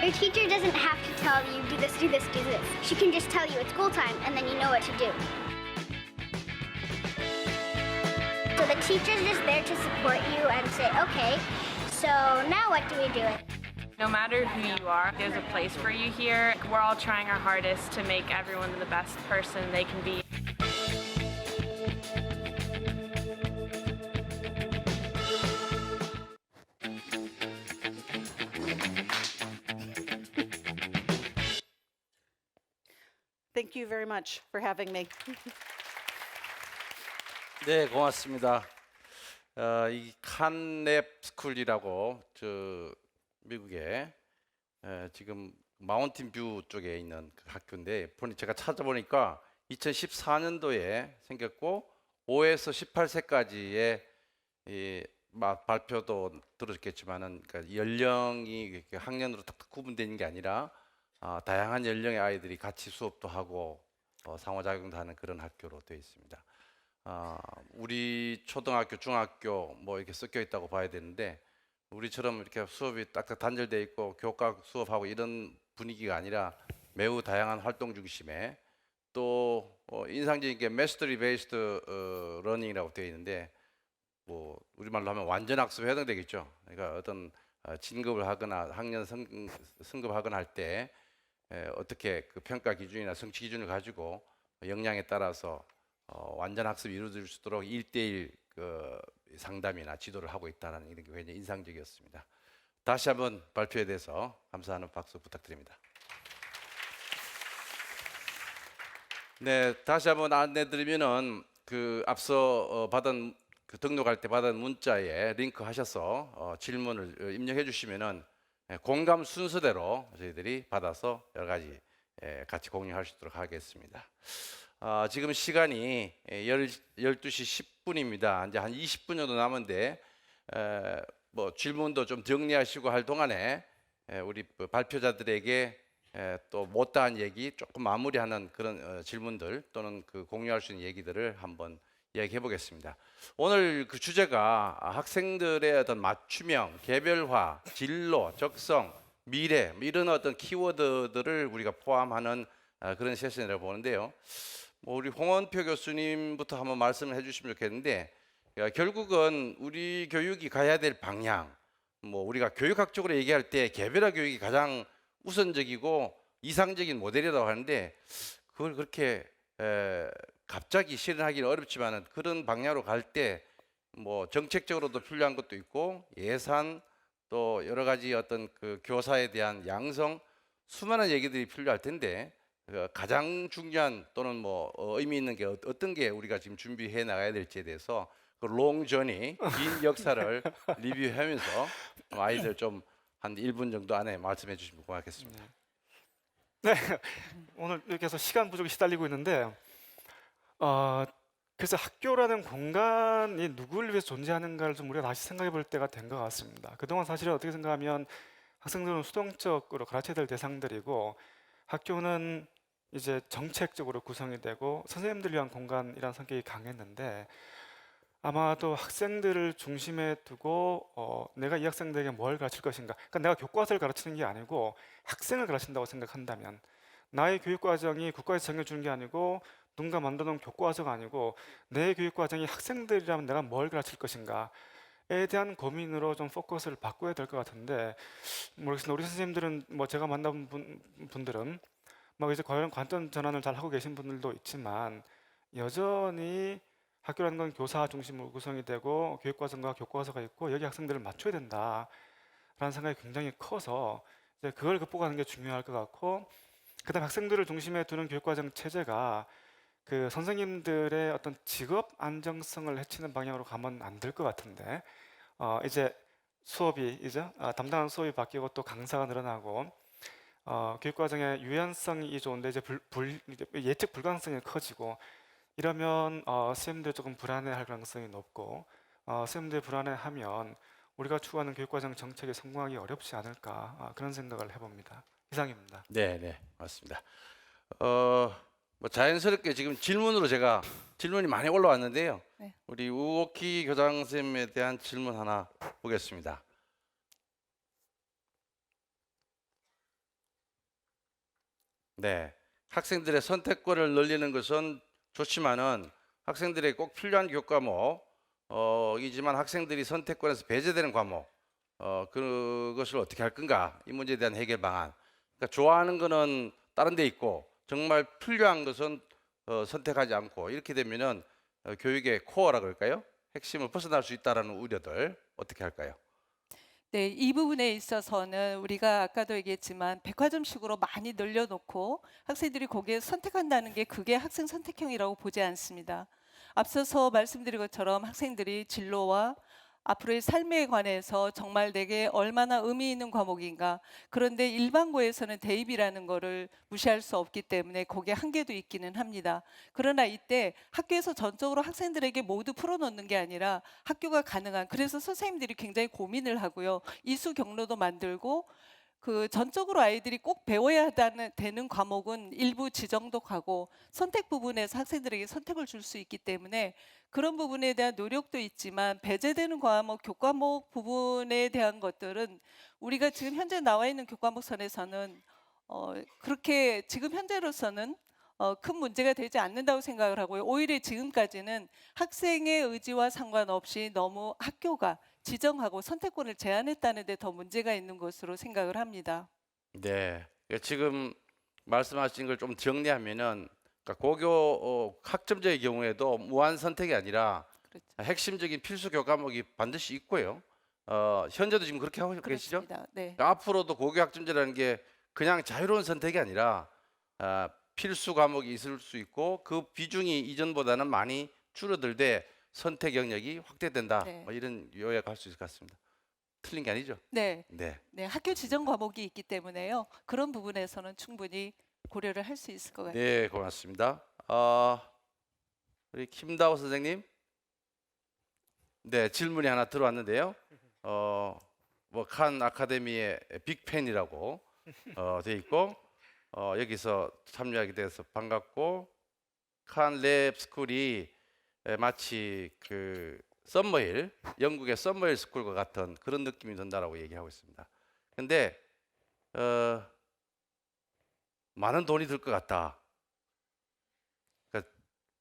Your teacher doesn't have to tell you, do this, do this, do this. She can just tell you it's goal time, and then you know what to do. So the teacher's just there to support you and say, okay, so now what do we do? No matter who you are, there's a place for you here. We're all trying our hardest to make everyone the best person they can be. Thank you very much for having me. 네, 고맙습니다. 이 칸랩 스쿨이라고 미국에 지금 마운틴 뷰 쪽에 있는 그 학교인데 제가 찾아보니까 2014년도에 생겼고 5에서 18세까지의 발표도 들었겠지만은 그러니까 연령이 학년으로 딱 구분되는 게 아니라 다양한 연령의 아이들이 같이 수업도 하고 상호작용도 하는 그런 학교로 되어 있습니다. 우리 초등학교, 중학교 뭐 이렇게 섞여 있다고 봐야 되는데 우리처럼 이렇게 수업이 딱딱 단절되어 있고 교과 수업하고 이런 분위기가 아니라 매우 다양한 활동 중심에 또 인상적인 게 메스터리 베이스드 러닝이라고 되어 있는데 뭐 우리말로 하면 완전 학습에 해당되겠죠. 그러니까 어떤 진급을 하거나 학년 승급하거나 할 때 어떻게 그 평가 기준이나 성취 기준을 가지고 역량에 따라서 완전 학습이 이루어질 수 있도록 1대1 그 상담이나 지도를 하고 있다는 게 굉장히 인상적이었습니다. 다시 한번 발표에 대해서 감사하는 박수 부탁드립니다. 네, 다시 한번 안내드리면은 그 앞서 받은 그 등록할 때 받은 문자에 링크하셔서 질문을 입력해 주시면은 공감 순서대로 저희들이 받아서 여러 가지 같이 공유할 수 있도록 하겠습니다. 지금 시간이 12시 10분입니다. 이제 한 20분 정도 남은데 뭐 질문도 좀 정리하시고 할 동안에 우리 발표자들에게 또 못다한 얘기 조금 마무리하는 그런 질문들 또는 그 공유할 수 있는 얘기들을 한번 이야기해 보겠습니다. 오늘 그 주제가 학생들의 어떤 맞춤형, 개별화, 진로, 적성, 미래 이런 어떤 키워드들을 우리가 포함하는 그런 세션이라고 보는데요. 뭐 우리 홍원표 교수님부터 한번 말씀을 해주시면 좋겠는데 결국은 우리 교육이 가야 될 방향, 뭐 우리가 교육학적으로 얘기할 때 개별화 교육이 가장 우선적이고 이상적인 모델이라고 하는데 그걸 그렇게 갑자기 실현하기는 어렵지만은 그런 방향으로 갈 때 뭐 정책적으로도 필요한 것도 있고 예산 또 여러 가지 어떤 그 교사에 대한 양성 수많은 얘기들이 필요할 텐데 가장 중요한 또는 뭐 의미 있는 게 어떤 게 우리가 지금 준비해 나가야 될지에 대해서 그 롱저니 긴 역사를 리뷰하면서 아이들 좀 한 1분 정도 안에 말씀해 주시면 고맙겠습니다. 네, 오늘 이렇게 해서 시간 부족에 시달리고 있는데 그래서 학교라는 공간이 누구를 위해서 존재하는가를 좀 우리가 다시 생각해 볼 때가 된 것 같습니다. 그동안 사실은 어떻게 생각하면 학생들은 수동적으로 가르쳐야 될 대상들이고 학교는 이제 정책적으로 구성이 되고 선생님들 위한 공간이라는 성격이 강했는데 아마도 학생들을 중심에 두고 내가 이 학생들에게 뭘 가르칠 것인가, 그러니까 내가 교과서를 가르치는 게 아니고 학생을 가르친다고 생각한다면 나의 교육과정이 국가에서 정해주는 게 아니고 누군가 만들어놓은 교과서가 아니고 내 교육과정이 학생들이라면 내가 뭘 가르칠 것인가에 대한 고민으로 좀 포커스를 바꿔야 될 것 같은데 모르겠습니다. 우리 선생님들은 뭐 제가 만나본 분들은 막 이제 과연 관점 전환을 잘 하고 계신 분들도 있지만 여전히 학교라는 건 교사 중심으로 구성이 되고 교육과정과 교과서가 있고 여기 학생들을 맞춰야 된다라는 생각이 굉장히 커서 이제 그걸 극복하는 게 중요할 것 같고 그다음 학생들을 중심에 두는 교육과정 체제가 그 선생님들의 어떤 직업 안정성을 해치는 방향으로 가면 안 될 것 같은데 이제 수업이 이제 담당하는 수업이 바뀌고 또 강사가 늘어나고 교육과정의 유연성이 좋은데 이제 예측 불가능성이 커지고 이러면 선생님들 조금 불안해할 가능성이 높고 선생님들 불안해하면 우리가 추구하는 교육과정 정책이 성공하기 어렵지 않을까 그런 생각을 해봅니다. 이상입니다. 네, 맞습니다. 뭐 자연스럽게 지금 질문으로 제가 질문이 많이 올라왔는데요. 네. 우리 우옥희 교장 선생님에 대한 질문 하나 보겠습니다. 네, 학생들의 선택권을 늘리는 것은 좋지만은 학생들에게 꼭 필요한 교과목이지만 학생들이 선택권에서 배제되는 과목 그것을 어떻게 할 건가 이 문제에 대한 해결 방안. 그러니까 좋아하는 거는 다른 데 있고 정말 필요한 것은 선택하지 않고 이렇게 되면은 교육의 코어라 그럴까요? 핵심을 벗어날 수 있다라는 우려들 어떻게 할까요? 네, 이 부분에 있어서는 우리가 아까도 얘기했지만 백화점식으로 많이 늘려놓고 학생들이 거기에 선택한다는 게 그게 학생 선택형이라고 보지 않습니다. 앞서서 말씀드린 것처럼 학생들이 진로와 앞으로의 삶에 관해서 정말 내게 얼마나 의미 있는 과목인가. 그런데 일반고에서는 대입이라는 거를 무시할 수 없기 때문에 거기에 한계도 있기는 합니다. 그러나 이때 학교에서 전적으로 학생들에게 모두 풀어놓는 게 아니라 학교가 가능한, 그래서 선생님들이 굉장히 고민을 하고요. 이수 경로도 만들고 그 전적으로 아이들이 꼭 배워야 되는 과목은 일부 지정도 가고 선택 부분에서 학생들에게 선택을 줄 수 있기 때문에 그런 부분에 대한 노력도 있지만 배제되는 과목, 교과목 부분에 대한 것들은 우리가 지금 현재 나와 있는 교과목선에서는 그렇게 지금 현재로서는 큰 문제가 되지 않는다고 생각을 하고요. 오히려 지금까지는 학생의 의지와 상관없이 너무 학교가 지정하고 선택권을 제한했다는 데 더 문제가 있는 것으로 생각을 합니다. 네, 지금 말씀하신 걸 좀 정리하면은 그러니까 고교 학점제의 경우에도 무한 선택이 아니라 그렇죠. 핵심적인 필수 교과목이 반드시 있고요. 현재도 지금 그렇게 하고 계시죠? 그렇습니다. 네. 그러니까 앞으로도 고교 학점제라는 게 그냥 자유로운 선택이 아니라 필수 과목이 있을 수 있고 그 비중이 이전보다는 많이 줄어들되 선택 영역이 확대된다. 네. 뭐 이런 요약할 수 있을 것 같습니다. 틀린 게 아니죠? 네. 네. 네, 학교 지정 과목이 있기 때문에요. 그런 부분에서는 충분히 고려를 할 수 있을 것 같아요. 네, 고맙습니다. 우리 김다호 선생님. 네, 질문이 하나 들어왔는데요. 뭐 칸 아카데미의 빅팬이라고 돼 있고 여기서 참여하게 돼서 반갑고 칸 랩 스쿨이 마치 그 썸머힐, 영국의 썸머힐 스쿨과 같은 그런 느낌이 든다라고 얘기하고 있습니다. 근데 많은 돈이 들 것 같다. 그러니까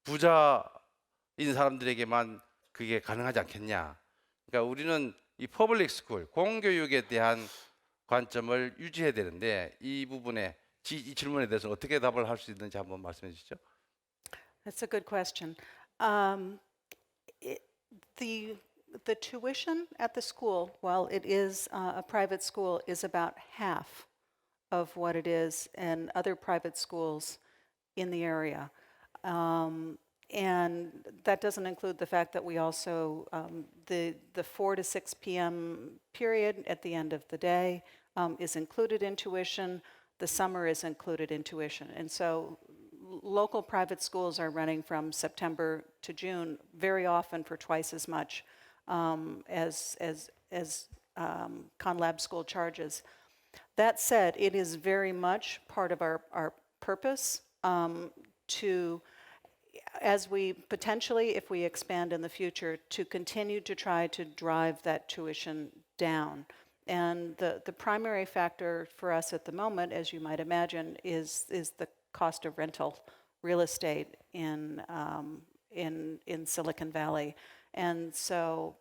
부자인 사람들에게만 그게 가능하지 않겠냐. 그러니까 우리는 이 퍼블릭 스쿨, 공교육에 대한 관점을 유지해야 되는데 이 부분에 이 질문에 대해서 어떻게 답을 할 수 있는지 한번 말씀해 주시죠. That's a good question. The tuition at the school, while it is a private school, is about half of what it is in other private schools in the area. And that doesn't include the fact that we also, the 4 to 6 p.m. period at the end of the day is included in tuition. The summer is included in tuition. And so local private schools are running from September to June very often for twice as much as ConLab school charges. That said, it is very much part of our purpose to, as we potentially, if we expand in the future, to continue to try to drive that tuition down. And the primary factor for us at the moment, as you might imagine, is the cost of rental real estate in Silicon Valley. And so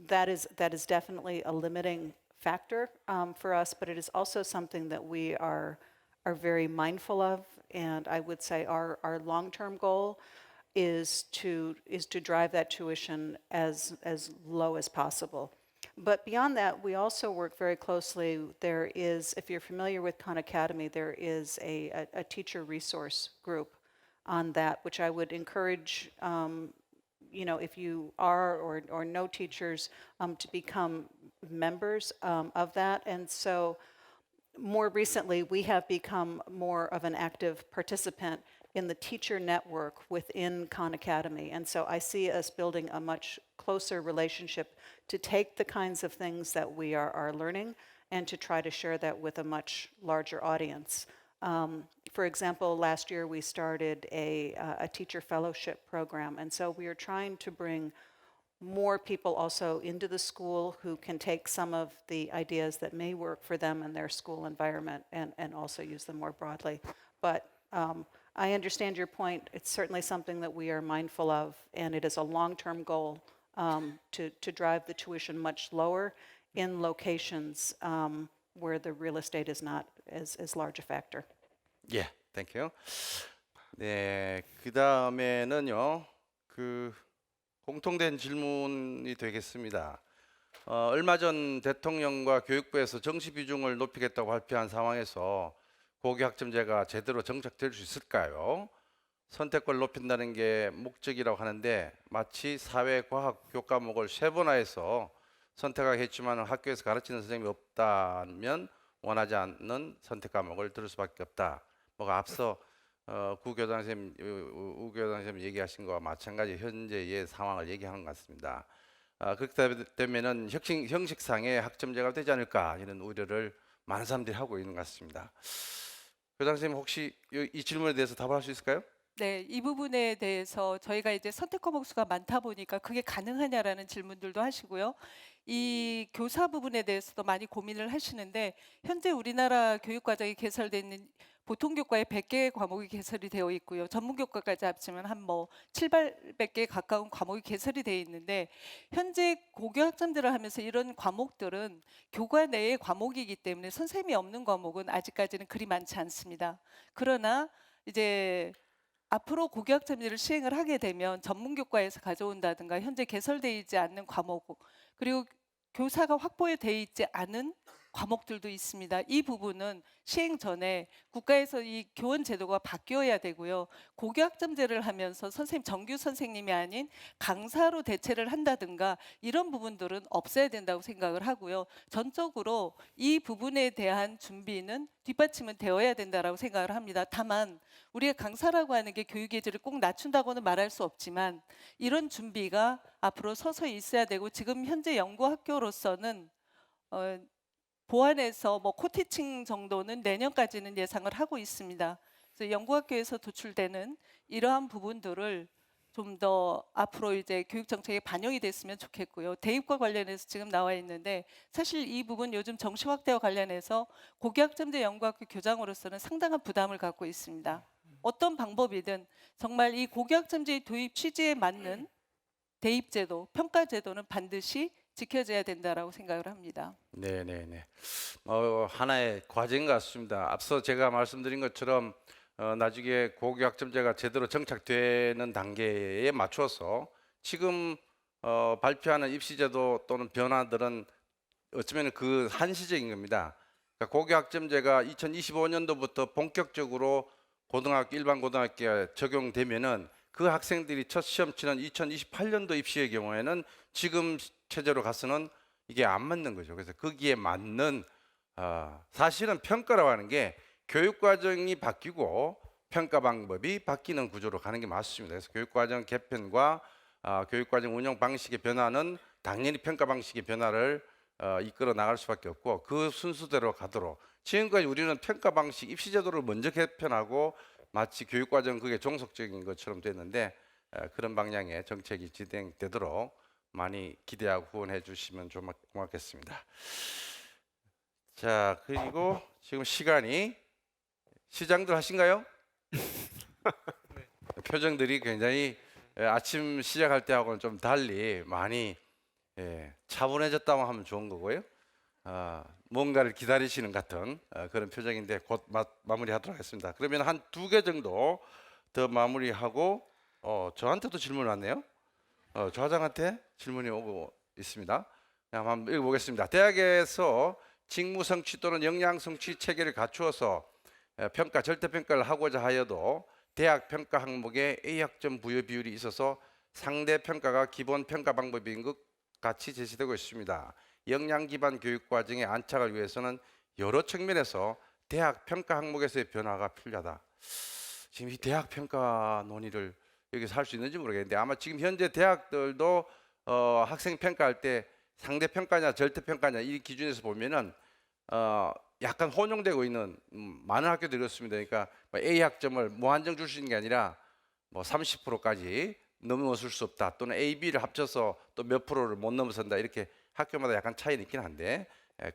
that is definitely a limiting factor for us, but it is also something that we are very mindful of. And I would say our long-term goal is to drive that tuition as low as possible. But beyond that, we also work very closely. There is, if you're familiar with Khan Academy, there is a teacher resource group on that, which I would encourage, if you are or know teachers, to become members of that. And so more recently, we have become more of an active participant in the teacher network within Khan Academy. And so I see us building a much closer relationship to take the kinds of things that we are learning and to try to share that with a much larger audience. For example, last year we started a teacher fellowship program. And so we are trying to bring more people also into the school who can take some of the ideas that may work for them in their school environment and also use them more broadly. But I understand your point. It's certainly something that we are mindful of, and it is a long-term goal to drive the tuition much lower in locations where the real estate is not as large a factor. 예, 땡큐. 네, 그 다음에는요, 공통된 질문이 되겠습니다. 얼마 전 대통령과 교육부에서 정시 비중을 높이겠다고 발표한 상황에서 고교 학점제가 제대로 정착될 수 있을까요? 선택권을 높인다는 게 목적이라고 하는데 마치 사회과학 교과목을 세분화해서 선택하게 했지만 학교에서 가르치는 선생님이 없다면 원하지 않는 선택 과목을 들을 수밖에 없다. 뭐가 앞서 우 교장 선생님 얘기하신 거와 마찬가지 현재의 상황을 얘기하는 것 같습니다. 그렇게 되면은 형식상의 학점제가 되지 않을까 이런 우려를 많은 사람들이 하고 있는 것 같습니다. 교장 선생님 혹시 이 질문에 대해서 답할 수 있을까요? 네, 이 부분에 대해서 저희가 이제 선택 과목 수가 많다 보니까 그게 가능하냐라는 질문들도 하시고요. 이 교사 부분에 대해서도 많이 고민을 하시는데 현재 우리나라 교육 과정이 개설되어 있는 보통 교과에 100개의 과목이 개설이 되어 있고요. 전문 교과까지 합치면 한 뭐 700개 가까운 과목이 개설이 되어 있는데 현재 고교 학점제를 하면서 이런 과목들은 교과 내의 과목이기 때문에 선생님이 없는 과목은 아직까지는 그리 많지 않습니다. 그러나 이제 앞으로 고교 학점제를 시행을 하게 되면 전문 교과에서 가져온다든가 현재 개설되어 있지 않는 과목 그리고 교사가 확보되어 있지 않은 과목들도 있습니다. 이 부분은 시행 전에 국가에서 이 교원 제도가 바뀌어야 되고요. 고교 학점제를 하면서 선생님 정규 선생님이 아닌 강사로 대체를 한다든가 이런 부분들은 없어야 된다고 생각을 하고요. 전적으로 이 부분에 대한 준비는 뒷받침은 되어야 된다라고 생각을 합니다. 다만 우리가 강사라고 하는 게 교육의 질을 꼭 낮춘다고는 말할 수 없지만 이런 준비가 앞으로 서서히 있어야 되고 지금 현재 연구학교로서는 보완해서 뭐 코티칭 정도는 내년까지는 예상을 하고 있습니다. 그래서 연구학교에서 도출되는 이러한 부분들을 좀 더 앞으로 이제 교육 정책에 반영이 됐으면 좋겠고요. 대입과 관련해서 지금 나와 있는데 사실 이 부분 요즘 정시 확대와 관련해서 고교학점제 연구학교 교장으로서는 상당한 부담을 갖고 있습니다. 어떤 방법이든 정말 이 고교학점제의 도입 취지에 맞는 대입제도, 평가제도는 반드시 지켜져야 된다라고 생각을 합니다. 네네네. 하나의 과제인 것 같습니다. 앞서 제가 말씀드린 것처럼 나중에 고교학점제가 제대로 정착되는 단계에 맞춰서 지금 발표하는 입시제도 또는 변화들은 어쩌면 그 한시적인 겁니다. 그러니까 고교학점제가 2025년도부터 본격적으로 일반 고등학교에 적용되면은 그 학생들이 첫 시험 치는 2028년도 입시의 경우에는 지금 체제로 가서는 이게 안 맞는 거죠. 그래서 거기에 맞는 사실은 평가라고 하는 게 교육과정이 바뀌고 평가 방법이 바뀌는 구조로 가는 게 맞습니다. 그래서 교육과정 개편과 교육과정 운영 방식의 변화는 당연히 평가 방식의 변화를 이끌어 나갈 수밖에 없고 그 순수대로 가도록 지금까지 우리는 평가 방식 입시제도를 먼저 개편하고 마치 교육과정 그게 종속적인 것처럼 됐는데 그런 방향의 정책이 진행되도록 많이 기대하고 후원해 주시면 좀 고맙겠습니다. 자, 그리고 지금 시간이 시장들 하신가요? 표정들이 굉장히 아침 시작할 때하고는 좀 달리 많이 차분해졌다고 하면 좋은 거고요. 뭔가를 기다리시는 같은 그런 표정인데 곧 마무리하도록 하겠습니다. 그러면 한 2개 정도 더 마무리하고 저한테도 질문 왔네요. 조 화장한테 질문이 오고 있습니다. 한번 읽어보겠습니다. 대학에서 직무 성취 또는 역량 성취 체계를 갖추어서 절대평가를 하고자 하여도 대학 평가 항목에 A학점 부여 비율이 있어서 상대 평가가 기본 평가 방법인 것 같이 제시되고 있습니다. 역량 기반 교육 과정의 안착을 위해서는 여러 측면에서 대학 평가 항목에서의 변화가 필요하다. 지금 이 대학 평가 논의를 여기서 할 수 있는지 모르겠는데 아마 지금 현재 대학들도 학생 평가할 때 상대 평가냐 절대 평가냐 이 기준에서 보면은 약간 혼용되고 있는 많은 학교들이 그렇습니다. 그러니까 A 학점을 무한정 줄 수 있는 게 아니라 뭐 30%까지 넘어설 수 없다 또는 A, B를 합쳐서 또 몇 프로를 못 넘어선다 이렇게 학교마다 약간 차이는 있긴 한데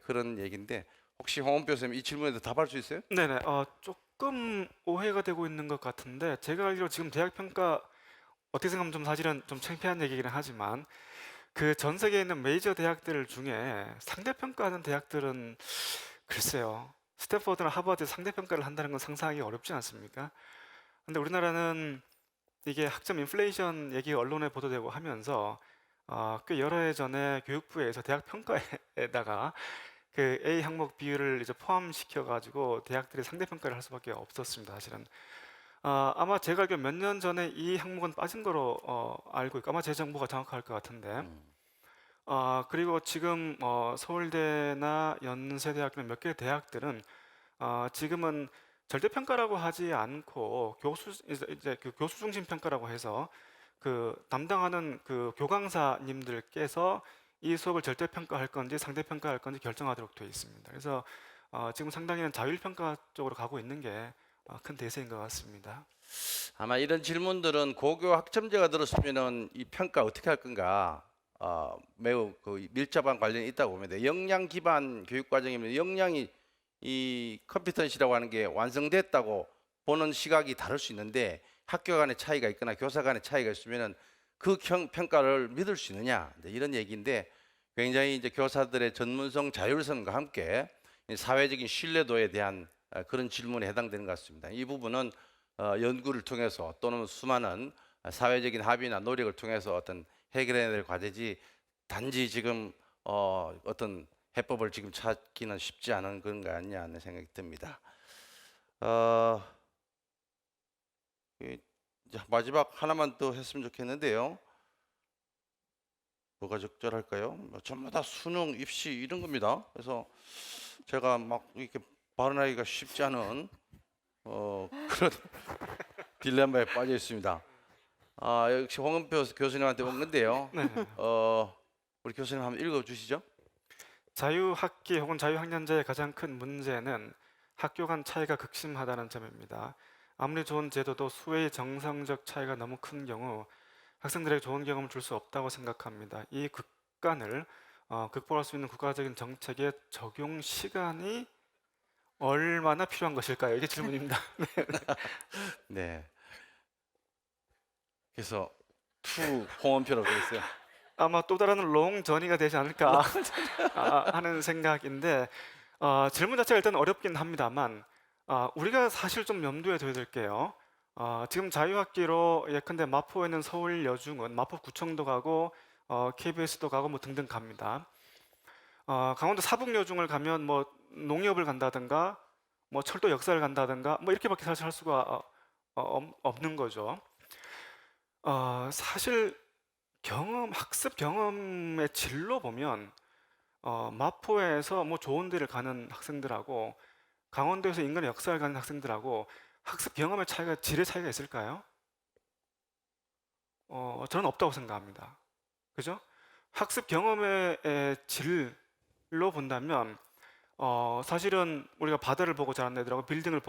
그런 얘기인데 혹시 홍원표 선생님 이 질문에도 답할 수 있어요? 네네. 조금 오해가 되고 있는 것 같은데 제가 알기로 지금 대학 평가 어떻게 생각하면 좀 사실은 좀 창피한 얘기긴 하지만 그 전 세계에 있는 메이저 대학들 중에 상대 평가하는 대학들은 글쎄요. 스탠퍼드나 하버드에서 상대 평가를 한다는 건 상상하기 어렵지 않습니까? 근데 우리나라는 이게 학점 인플레이션 얘기 언론에 보도되고 하면서 꽤 여러 해 전에 교육부에서 대학 평가에다가 그 A 항목 비율을 이제 포함시켜 가지고 대학들이 상대 평가를 할 수밖에 없었습니다. 사실은 아마 제가 알기로 몇 년 전에 이 항목은 빠진 거로 알고 있고 아마 제 정보가 정확할 것 같은데 그리고 지금 서울대나 연세대학교나 몇 개 대학들은 지금은 절대 평가라고 하지 않고 이제 그 교수 중심 평가라고 해서 그 담당하는 그 교강사님들께서 이 수업을 절대 평가할 건지 상대 평가할 건지 결정하도록 되어 있습니다. 그래서 지금 상당히는 자율 평가 쪽으로 가고 있는 게 큰 대세인 것 같습니다. 아마 이런 질문들은 고교 학점제가 들었으면은 이 평가 어떻게 할 건가 매우 그 밀접한 관련이 있다고 봅니다. 역량 기반 교육 과정이면 역량이 이 컴피턴시라고 하는 게 완성됐다고 보는 시각이 다를 수 있는데 학교 간의 차이가 있거나 교사 간의 차이가 있으면은 그 평가를 믿을 수 있느냐 이제 이런 얘기인데 굉장히 이제 교사들의 전문성 자율성과 함께 이 사회적인 신뢰도에 대한 그런 질문에 해당되는 것 같습니다. 이 부분은 연구를 통해서 또는 수많은 사회적인 합의나 노력을 통해서 어떤 해결해야 될 과제지 단지 지금 어떤 해법을 지금 찾기는 쉽지 않은 그런 거 아니냐 하는 생각이 듭니다. 이제 마지막 하나만 더 했으면 좋겠는데요. 뭐가 적절할까요? 전부 다 수능, 입시 이런 겁니다. 그래서 제가 막 이렇게 발언하기가 쉽지 않은 그런 딜레마에 빠져 있습니다. 역시 홍은표 교수님한테 온 건데요. 네. 우리 교수님 한번 읽어주시죠. 자유학기 혹은 자유학년제의 가장 큰 문제는 학교 간 차이가 극심하다는 점입니다. 아무리 좋은 제도도 수의 정성적 차이가 너무 큰 경우 학생들에게 좋은 경험을 줄 수 없다고 생각합니다. 이 극간을 극복할 수 있는 국가적인 정책의 적용 시간이 얼마나 필요한 것일까요? 이게 질문입니다. 네. 그래서 홍원표라고 그랬어요. 아마 또 다른 롱 저니가 되지 않을까 하는 생각인데 질문 자체가 일단 어렵긴 합니다만 우리가 사실 좀 염두에 둬야 될 게요. 지금 자유학기로 예컨대 마포에 있는 서울여중은 마포구청도 가고 KBS도 가고 뭐 등등 갑니다. 강원도 사북여중을 가면 뭐 농협을 간다든가 뭐 철도 역사를 간다든가 뭐 이렇게밖에 사실 할 수가 없는 거죠. 사실 학습 경험의 질로 보면 마포에서 뭐 좋은 데를 가는 학생들하고 강원도에서 인간의 역사를 가는 학생들하고 학습 경험의 차이가 질의 차이가 있을까요? 저는 없다고 생각합니다. 그죠? 학습 경험의 질로 본다면 사실은 우리가 바다를 보고 자란 애들하고 빌딩을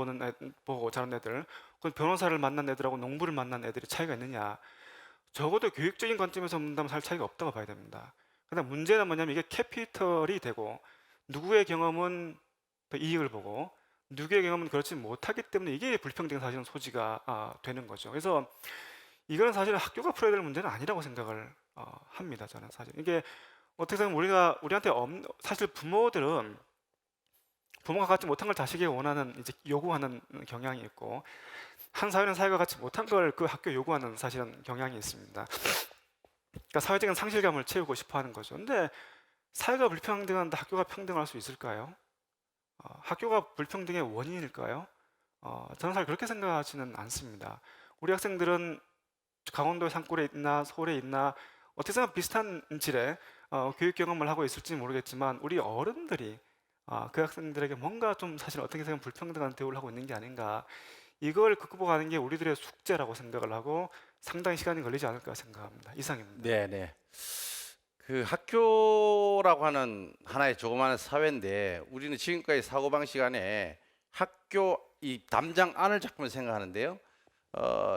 보고 자란 애들, 그건 변호사를 만난 애들하고 농부를 만난 애들이 차이가 있느냐? 적어도 교육적인 관점에서 본다면 살 차이가 없다고 봐야 됩니다. 그런데 문제는 뭐냐면 이게 캐피털이 되고 누구의 경험은 더 이익을 보고 누구의 경험은 그렇지 못하기 때문에 이게 불평등의 사실은 소지가 되는 거죠. 그래서 이건 사실은 학교가 풀어야 될 문제는 아니라고 생각을 합니다. 저는 사실 이게 어떻게 보면 우리한테 사실 부모들은 부모가 갖지 못한 걸 자식에게 원하는 이제 요구하는 경향이 있고 한 사회는 사회가 갖지 못한 걸 그 학교 요구하는 사실은 경향이 있습니다. 그러니까 사회적인 상실감을 채우고 싶어하는 거죠. 근데 사회가 불평등한데 학교가 평등할 수 있을까요? 학교가 불평등의 원인일까요? 저는 사실 그렇게 생각하지는 않습니다. 우리 학생들은 강원도의 산골에 있나 서울에 있나 어떻게 생각 비슷한 질의 교육 경험을 하고 있을지 모르겠지만 우리 어른들이 그 학생들에게 뭔가 좀 사실 어떻게 생각하면 불평등한 대우를 하고 있는 게 아닌가, 이걸 극복하는 게 우리들의 숙제라고 생각을 하고 상당히 시간이 걸리지 않을까 생각합니다. 이상입니다. 네. 그 학교라고 하는 하나의 조그마한 사회인데 우리는 지금까지 사고방식 안에 학교 이 담장 안을 자꾸 생각하는데요.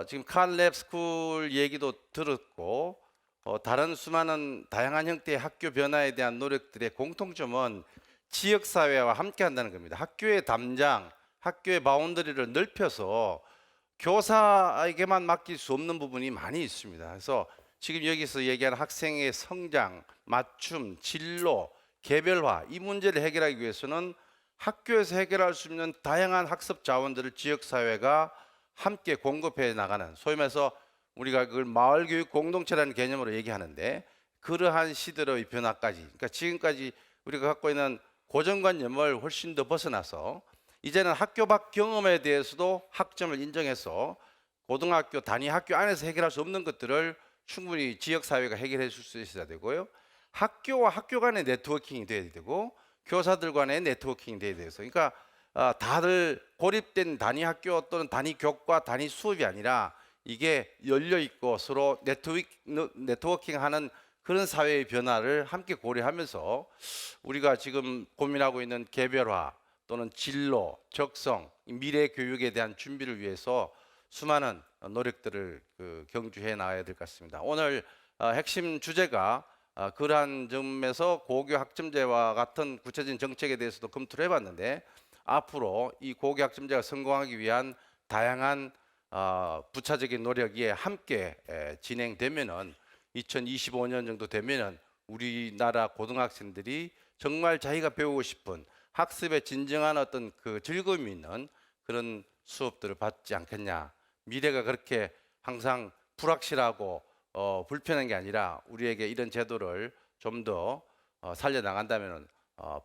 지금 칸랩 스쿨 얘기도 들었고 다른 수많은 다양한 형태의 학교 변화에 대한 노력들의 공통점은 지역사회와 함께 한다는 겁니다. 학교의 담장, 학교의 바운더리를 넓혀서 교사에게만 맡길 수 없는 부분이 많이 있습니다. 그래서 지금 여기서 얘기하는 학생의 성장, 맞춤, 진로, 개별화 이 문제를 해결하기 위해서는 학교에서 해결할 수 있는 다양한 학습 자원들을 지역사회가 함께 공급해 나가는, 소위 말해서 우리가 그걸 마을교육 공동체라는 개념으로 얘기하는데 그러한 시대의 변화까지, 그러니까 지금까지 우리가 갖고 있는 고정관념을 훨씬 더 벗어나서 이제는 학교 밖 경험에 대해서도 학점을 인정해서 고등학교 단위 학교 안에서 해결할 수 없는 것들을 충분히 지역사회가 해결해 줄 수 있어야 되고요. 학교와 학교 간의 네트워킹이 돼야 되고 교사들 간의 네트워킹이 돼야 돼서, 그러니까 다들 고립된 단위 학교 또는 단위 교과 단위 수업이 아니라 이게 열려 있고 서로 네트워킹하는 그런 사회의 변화를 함께 고려하면서 우리가 지금 고민하고 있는 개별화 또는 진로, 적성, 미래 교육에 대한 준비를 위해서 수많은 노력들을 경주해 나가야 될 것 같습니다. 오늘 핵심 주제가 그러한 점에서 고교 학점제와 같은 구체적인 정책에 대해서도 검토를 해봤는데 앞으로 이 고교학점제가 성공하기 위한 다양한 부차적인 노력이 함께 진행되면은 2025년 정도 되면은 우리나라 고등학생들이 정말 자기가 배우고 싶은 학습에 진정한 어떤 그 즐거움이 있는 그런 수업들을 받지 않겠냐. 미래가 그렇게 항상 불확실하고 불편한 게 아니라 우리에게 이런 제도를 좀 더 살려나간다면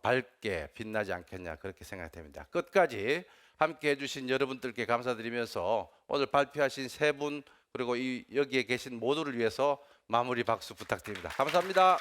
밝게 빛나지 않겠냐 그렇게 생각됩니다. 끝까지 함께 해주신 여러분들께 감사드리면서 오늘 발표하신 세 분 그리고 여기에 계신 모두를 위해서 마무리 박수 부탁드립니다. 감사합니다.